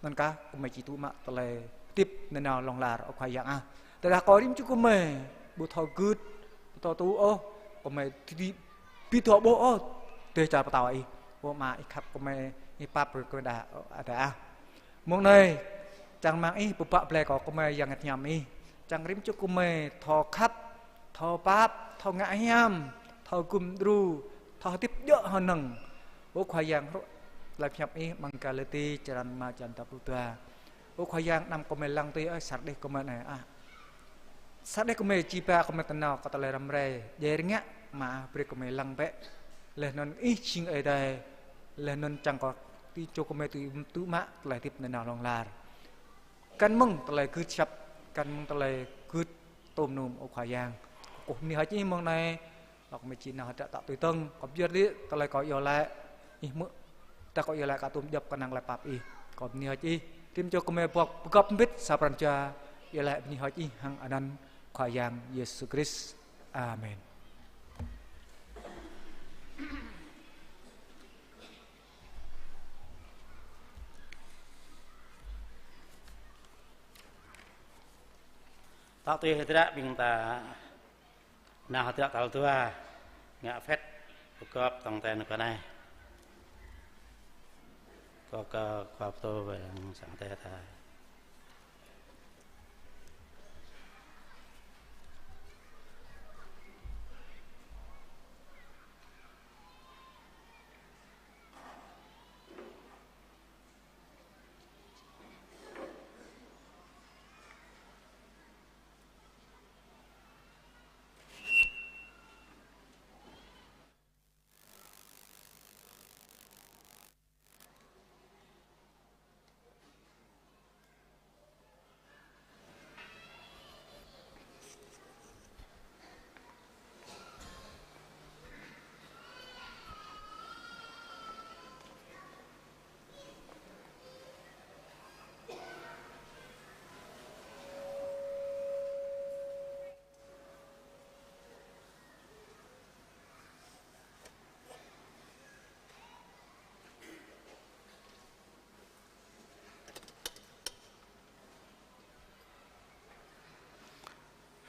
nên cả cô mày chỉ tụ mạ tờ lệ tiếp nên nào lòng là ở khoai dạngแต่là có điểm cho cô mày bố thao cướp tao tú ô cô mày đi pi thọ bố ô tê trả tao ấy bố mà ít khắp cô mày ít pap rồi cô đã đã một này chẳng mang ý bố bạ ple có cô mày dạng ngặt nhầm ý chẳng điểm cho cô mày thọ khắp thọ pap thọ ngã hiam thọ cùm đu thọ tiếp dỡ hơn nằng bố khoai dạng làm nhập ý bằng cả lệ ti tràn mà tràn tập tua bố khoai giang nằm có mày lăng ti ở sát đây có mày này sát đây có mày chi pa có mày tận nào có tận lại làm rề dễ ngã mà bây có mày lăng vẽ lên non ít chinh ở đây lên non chẳng có ti cho có mày tự mã lại tiếp nơi nào lòng là căn mông tận lại cứ chập căn mông tận lại cứ tôm nôm ở khoai giang cuộc này hay chỉ mong này hoặc mày chỉ nào đã tạo từ tân có biết đi tận lại có yêu lại mượn ta có yêu lại cả tôm dập cái năng lại bạp y còn nhiều chi tìm cho cô mẹ buộc gấp biết sao bằng cha yêu lại nhiều chi hằng anh ăn khoai giang Jesus Christ Amen. Tao tuy hết bình ta nào hết tao tua ngã phép gấp tòng tên cái này có khoa tôi về sáng thế ta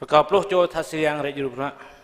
Kau peluk jo thasiang rek juru nak.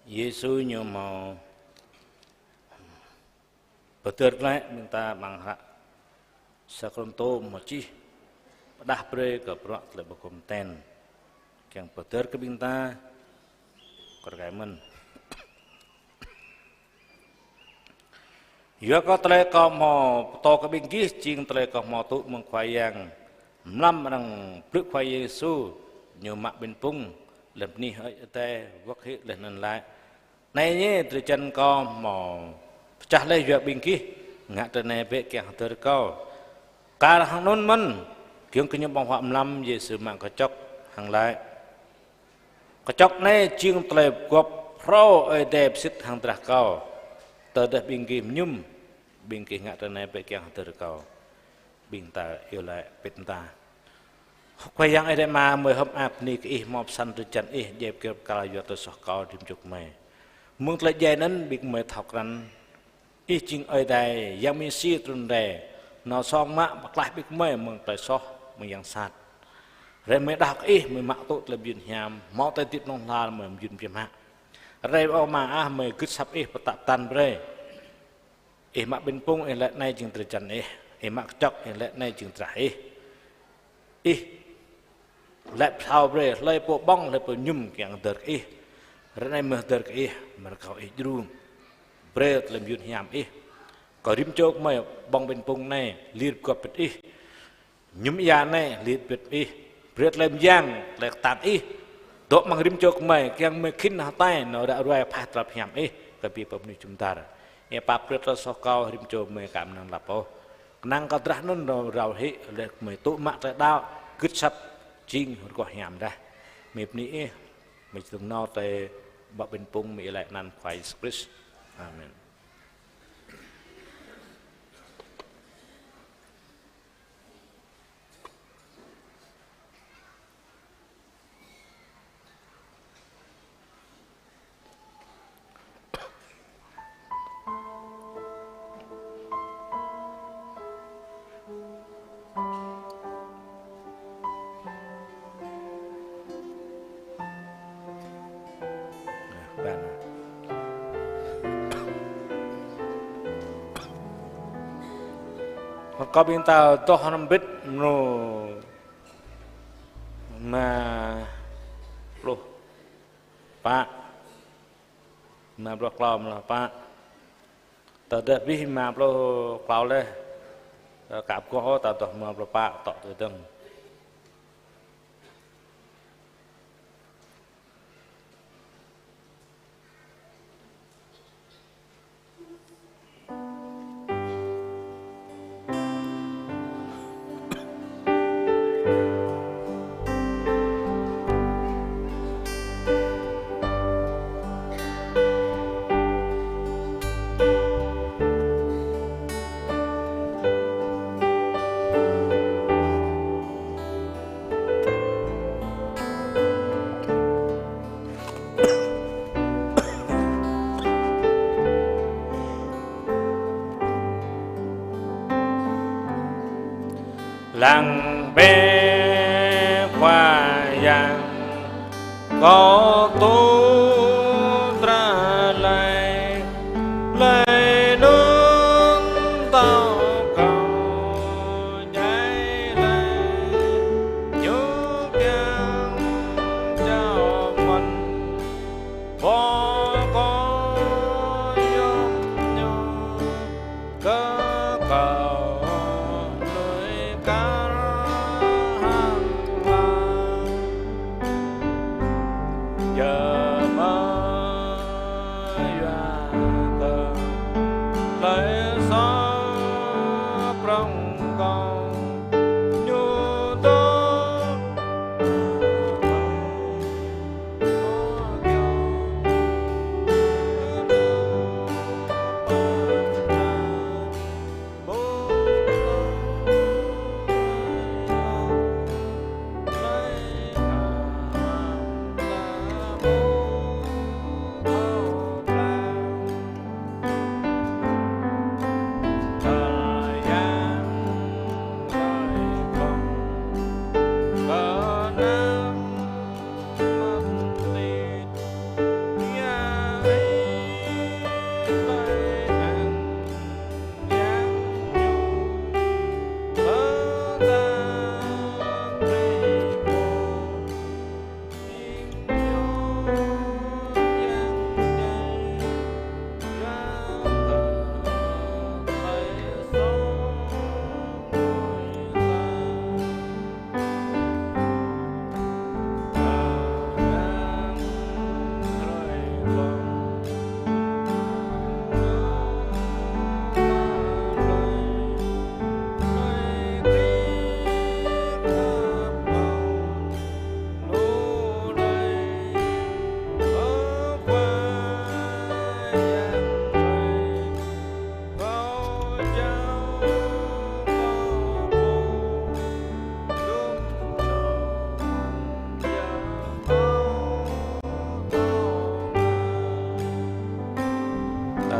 Yesus nyomo betul lah minta mangha sakronto mochi dah pre ke perak lebih kompeten yang betul ke minta kerjaan ya kau telah kau mau to ke bingkis cing telah kau mau tu mengkwayang melam orang berkway Yesus nyomak binpung lebih ni teh waktu lenan lai này từ chân co mò chả lấy việc bình kí ngã từ này bé kẹt từ câu cả hàng nôn mân kiếm cái nhóm bóng phạm lâm về sự mạng có chọc hàng lại có chọc này chiêng tệp gộp pro ở đẹp xích hàng trạc câu từ đẹp bình kí nhum bình kí ngã từ này bé kẹt từ câu bình ta yêu lại bên ta quay yang ở mà mời hấp áp ni cái mọc săn từ chân dẹp kêu cả giờ tôi sọc câu điểm chục mày mương tây dài nên bị mệt thọc rắn ít chừng ở đây yang mi si tuần đây nó song mạ bạc lại bị mệt mương tây so mương yang sạt rồi mới đào ít mới mạ tốt là biên hiểm máu tay tiếp nông la mới biên biên mạ rồi ao mà mới cứ sắp ít bắt tạm tan rồi mạ bên pung lại nay chừng từ chân mạ chọc lại nay chừng trái lại sao rồi lại bộ bong lại bộ nhum càng đợt rồi này mở đợt màเขาdrum bread làm yun hiểm có rim chok mà bong bên pung này liệt quặp bệt nhum ya này liệt bệt bread làm giang lại tạt độ mang rim chok mà càng mà khinh hạt tay nó đã rồi phát lập hiểm cái bị bom này chúng ta rồi pap bread là so cao rim chok mà cảm năng lập năng có ra nó rào hết lại mà tụ mạng tại đau cứt sập chinh có hiểm ra mẹp ní mình từng no tới bậc bên pung mỹ lại nan khoai spris amen có bên tao to hơn biết nó mà luôn pa mà lo cloud là pa tao đã biết mà lo cloud đấy cặp có tao tao mà lo pa tao từ từng làng bé khoa giang có tu ra lại lại nương tao cầu nhảy lại nhớ tiếng chào mình bỏ có nhung nhung cơ cầu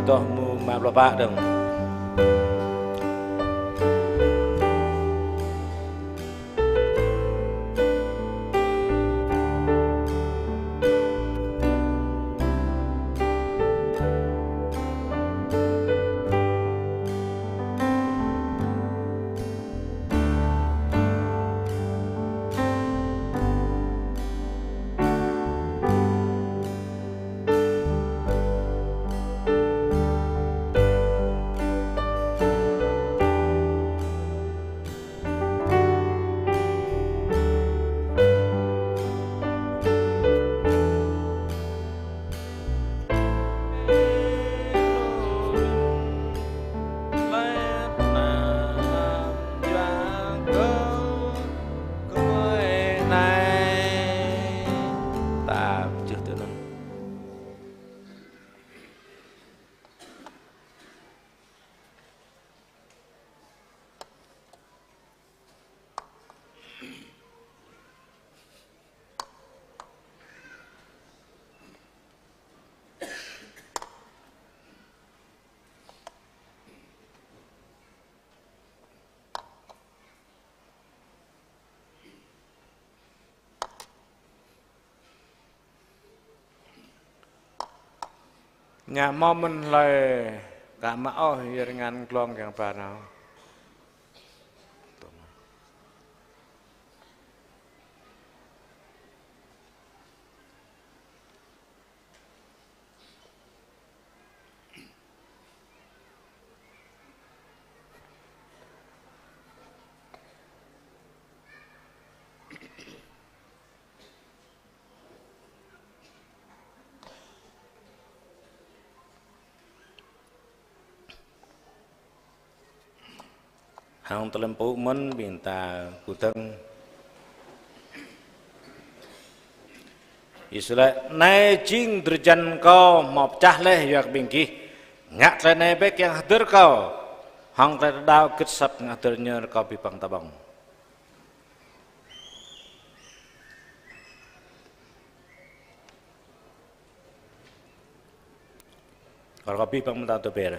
tohmu ma bapak dong. Nhà momen lời cả mạo hier ngan klong yang panau. Hang telempu men binta kuteng Isla nai jing derjan kau mop cah leh yak bingki ngak tene bek yang hadir kau hang terdau ketsap ngaturnya kau pipang tabang kalau kau pipang mentah tu ber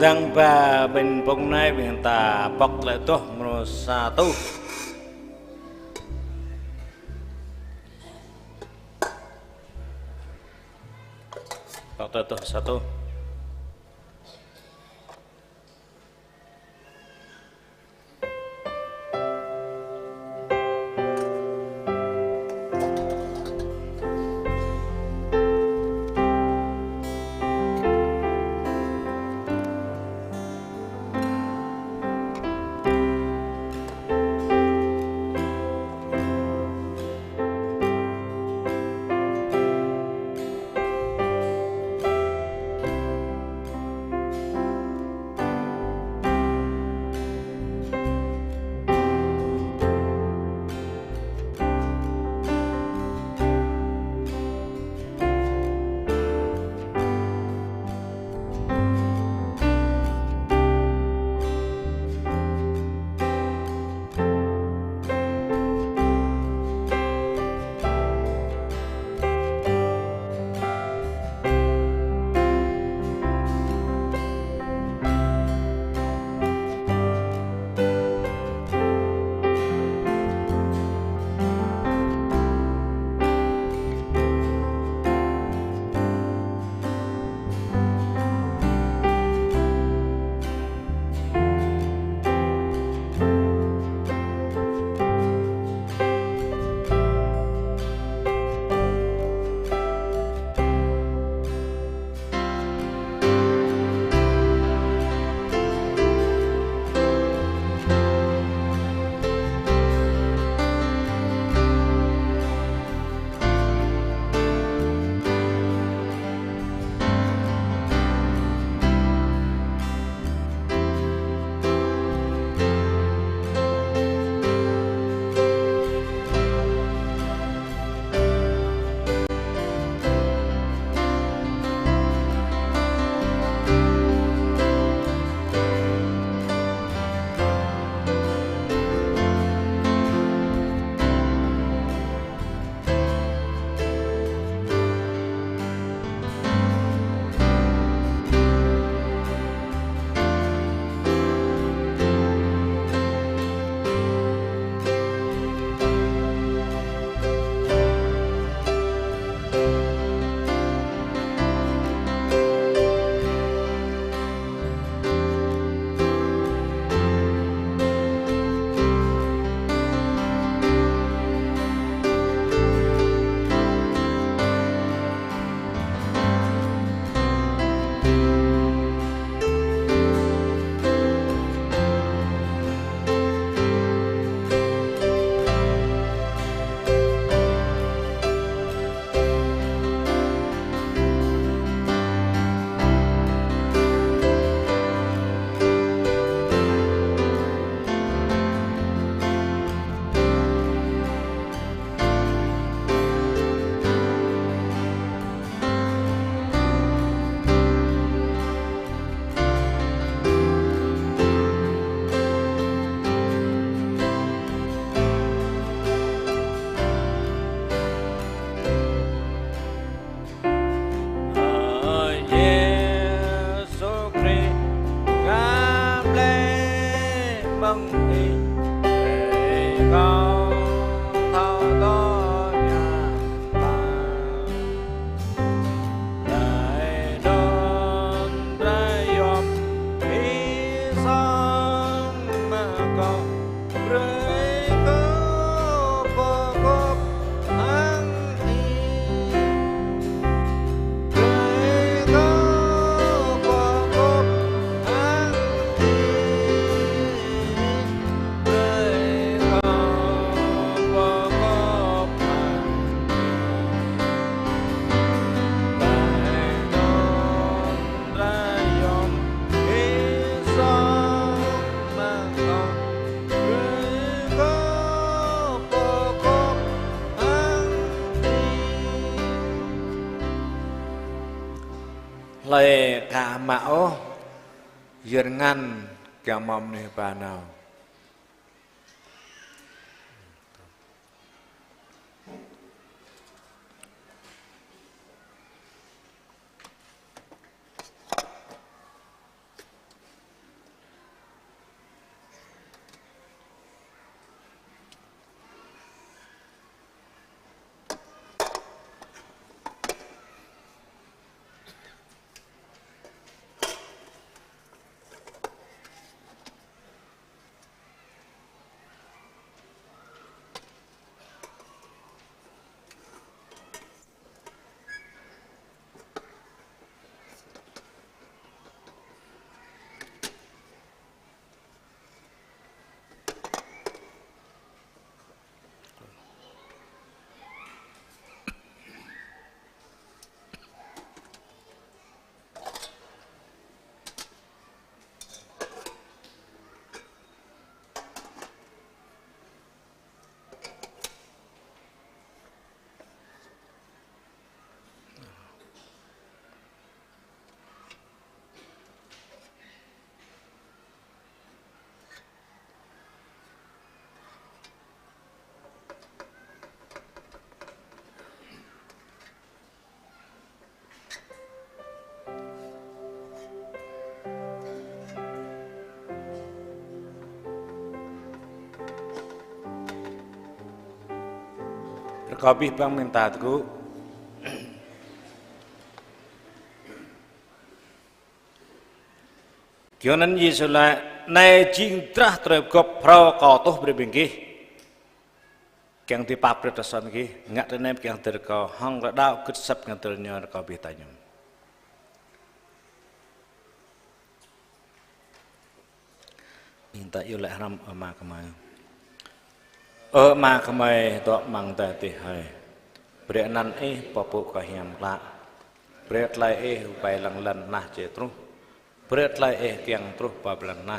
tentang ba bên bông này bên ta bọc lại tuh merusa tuh bọc lại tuh satu Lời cả mạo dân ngăn kẻ mong này bà nào. Kopi bang minta aku kiểuนั้นยี่สุดละในจริงตรัสเตรียมกับพระก่อตุบริบิงกี้แกงที่ปาปริตสันกี้งัดในแกงเตอร์ก่อห้องกระดาวขึ้นซับแกงเตอร์เนื้อก่อบิตายมminta อยู่แหละรำมาขมายมาขมายตัวมังแต่ติให้เปรียนันปะปุกะเฮียมละเปรียไลไปหลังลันนะเจตรุเปรียไลเกียงตรุปะหลังนะ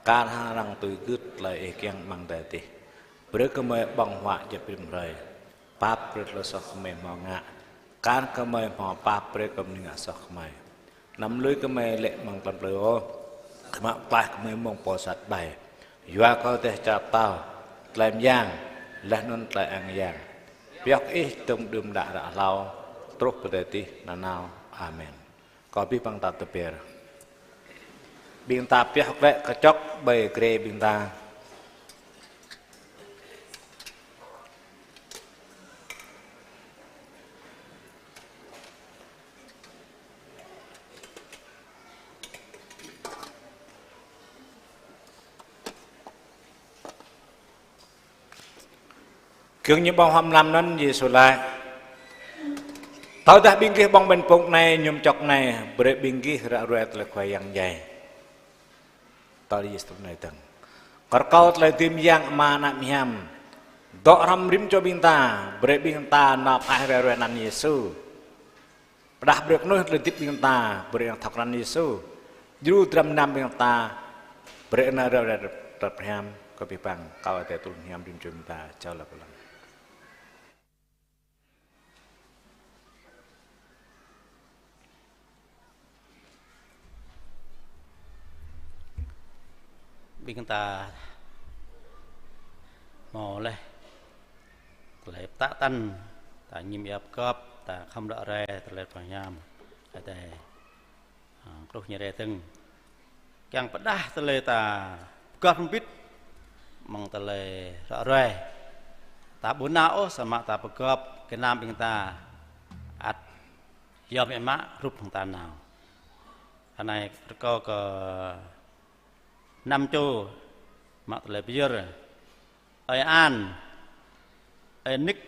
การหารังตุยกึดไลเกียงมังแต่ติเปรียขมายบังหวะจะเป็นไรปาเปรียละสขมายมองะการขมายหมอปาเปรียกำนิงะสขมายนำลุยขมายเละมังตันเปลือขมาปลายขมายมองปอสัตใบยัวเขาแต่จับเต้าแกลมย่างและนนแกลอังย่างเปียกตรงดื่มด่าเราตรุกประเดี๋ยวนานาอาเมนก็พี่ปังตาตะเปียร์บิงตาเปียกและกระจกใบเกรบิงตาkiểu như bao hôm nămนั้นgì số lại tao đã biên kia bong bên phục này nhôm chọc này bể biên kia ra rồi là khoai yang dài tao đi số này từng còn câu lại tìm yang mà nạm hiam đọ ram rim cho biên ta bể biên ta nạp ai ra rồi năn Giêsu đã được nói là tiếp biên ta bể thọc năn Giêsu du trầm nam biên ta bể na ra tập hiam có bị bằng câu tại tuần hiam rim cho biên ta cho là lần biên ta mò lên lại tạ tân ta nhìm ép cọp ta không đỡ ra ta lại phải nhầm tại lúc nhà đây từng càng bắt đá ta lại ta cọt không biết mong ta lệ rõ rồi ta bốn não sa mạ ta bậc cọp cái nam bên ta ắt giờ mẹ má rụp thằng ta nào anh này có năm châu mạ ta lệ bây giờ ai an ai nick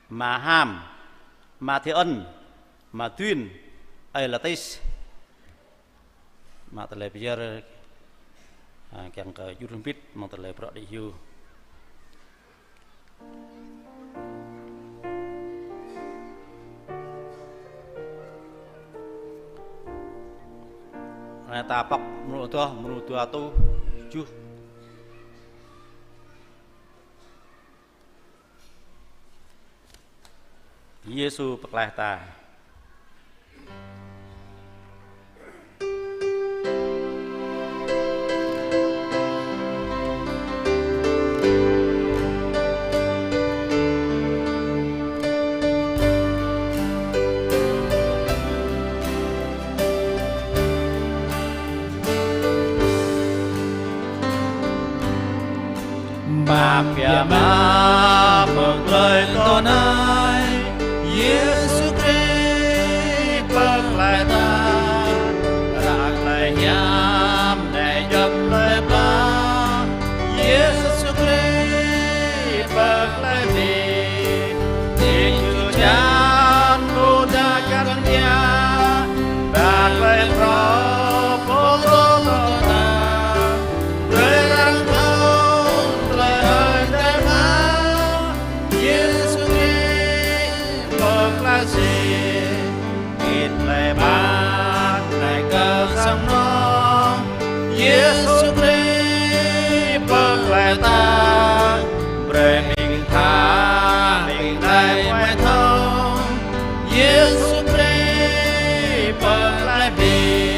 mà ham mà thi ân mà tuyên ai là tây mà ta lệ bây giờ càng cái du biết mong ta lệ bợ đi du ta bọc menu tua tu chu Giêsu bậc lai ta Bia ma mừng lời con ơi Giêsu Christ bậc lại ta rạng lại nhắm để dập lời ba Giêsu Christ bậc lại vì tình chúa chan vô đa căn nhà đạt lại pro vô tôn ta người rằng Giêsu Christ bậc lại ta về mình tha mình đây mai thông Giêsu Christ bậc lại vì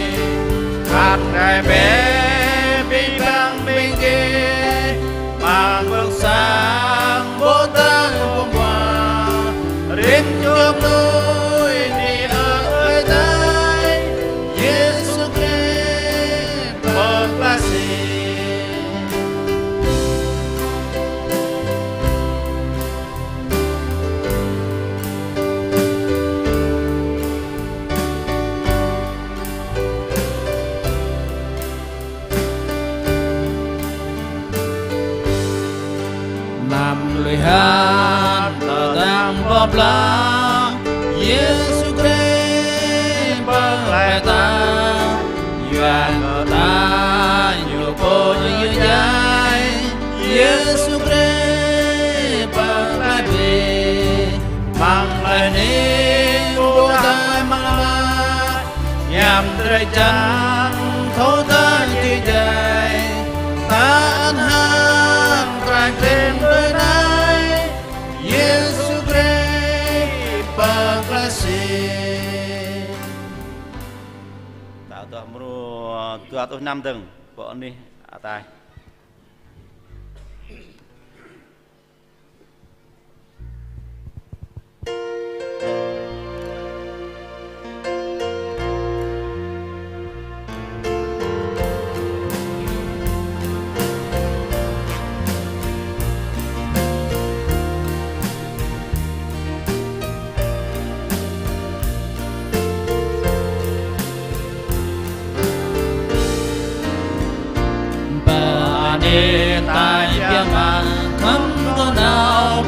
hạt ngày bé bình đẳng bình kia mà bước sang vô tận vô hòa đến chuộc tôi đi ở đây Giêsu Christ bậc lại lời hát ta đang bóp lá Giêsu Christ bậc lại ta duyên ở ta nhiều cô như dài Giêsu Christ bậc lại về mang lại nên vô tai mang lại nhằm trời chân thấu ta như dài ta ăn hát trải trên đôi này Giêsu Christ bậc lại đạo tu mru tua tu năm từng vợ đi tai tại bia mà không có nào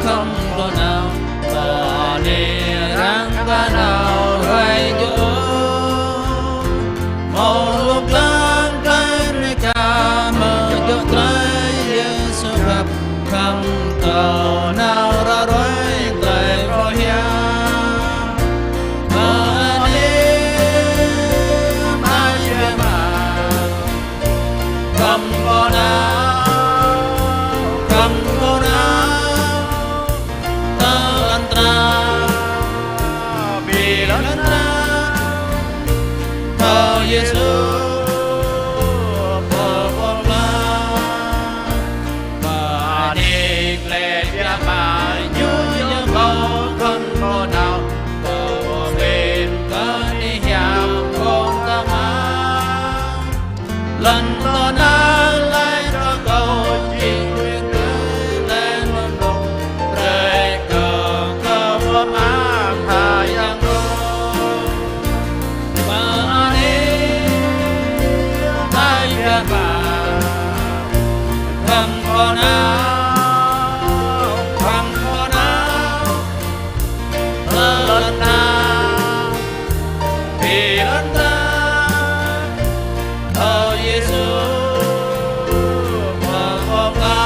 bỏ đi răng ca nào hay chỗ một lúc lang cái nơi ca mơ cho tới Giêsu gặp không cầu nào ra đôi tay rồi hiang bỏ đi tại bia mà không có nào Giêsu bậc lại và đi lệ bia mà như câu không có nào của bên cơn đi hiểm không ta mang lần to nan lại có nào khăn có nào lần nào vì lần ta ở Giêsu mà có ta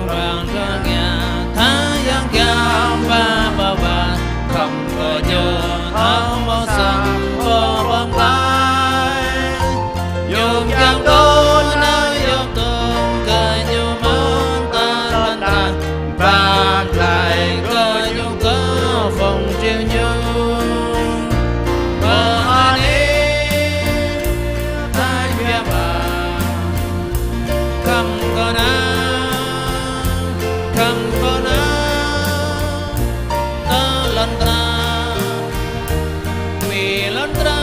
vàng cho nhà tha giang giang ba ba ba không có nhớ thao màu xanh vô bóng lai dùng giang đôi nơi dùng tôm cài nhiều món ta lần ta và lại cơ nhung có phòng chiều nhung và anh ấy tay phía bà không có không có nào ta lần ta vì lần ta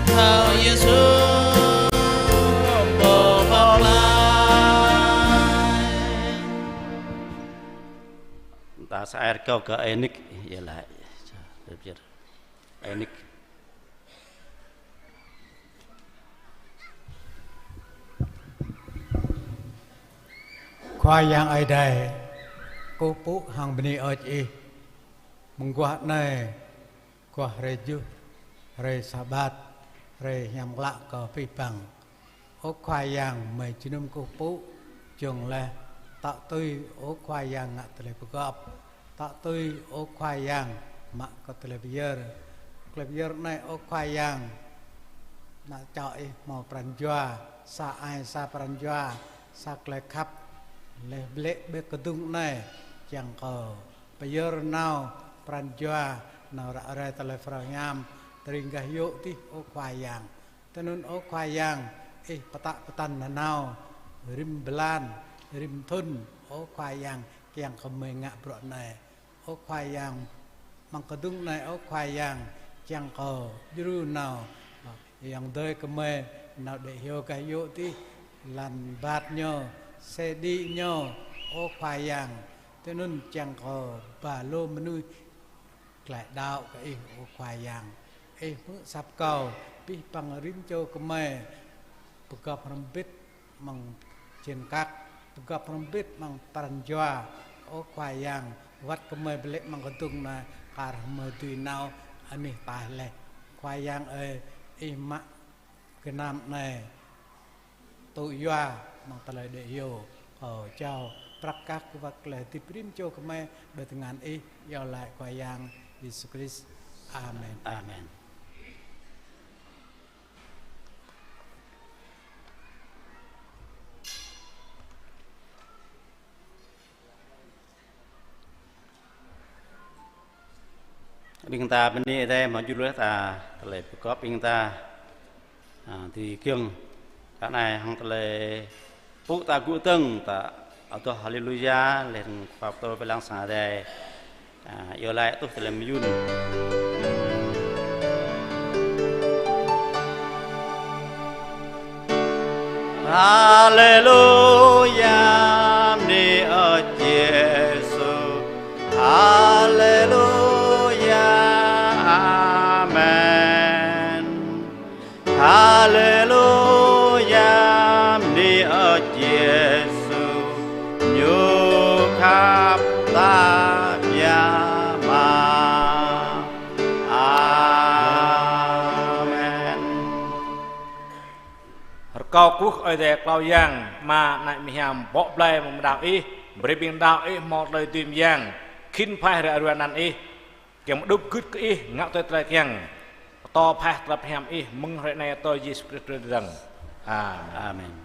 thao Giêsu bồ bọc lại ta sẽ câu cái enik vậy lại được chưa enik khoa yang ai đây cô phụ hàng bên ở chị mong qua này qua reju re sabat re nhằm lạ có phi bằng ô khoa yang mày chỉ nôm cô phụ trường là tạo tôi ô khoa yang ngạ tele gọp tạo tôi ô khoa yang mà có tele bây này ô khoa yang nạ chọi màu pran joa sa ai sa pran joa sa kle khắp lệ lệ bê cơ tung này chẳng có bây giờ nào pran joa nào ra ra tele phẳng nham tring gah yo ti ô khoa yang tenun ô khoa yang patan nào rim belan rim thun ô khoa yang kiang có mười ngạ bro này ô khoa yang mang cơ tung này ô khoa yang chẳng có dư nào yang đời cơ mê nào để hiểu cái yo ti lan bát nhờ xe đi nhau ô khoa yang thế nên chẳng có bà lô mà nuôi lại đạo cái ô khoa yang mưa sắp cầu bị bằng rim châu cơ mê bực gặp rầm bít bằng trên các bực gặp rầm bít bằng paran joa ô khoa yang vắt cơ mê bê bằng cái tung này cả mê tùy nào anh ấy tài lệ khoa yang ơi mạ cái nam này tụi joa mang ta lại để hiểu ở chào prakak vật lại tiếp prim cho cái mẹ đời từng ngàn y do lại qua yang Jesus Christ amen amen bình ta bên đây đây mà du lịch ta lại có bình ta thì kiêng cái này hàng tele phụ ta cụ từng ta auto hallelujah lên pháp tôi phải làm sao đây yêu lại tôi phải làm yun hallelujah đi ở Giêsu hallelujah amen hallelujah đi ở Giêsu nhu khắp ta mà amen Kau quốc ở đây cao giang mà lại mi hàm bỏ play một đạo ý bởi vì đạo ý một lời tìm giang kinh phai ra ruan nan ý kiểu đúc cứt ý ngạo tới tay kiang to phai tập hàm ý mừng này tôi Jesus Christ rằng amen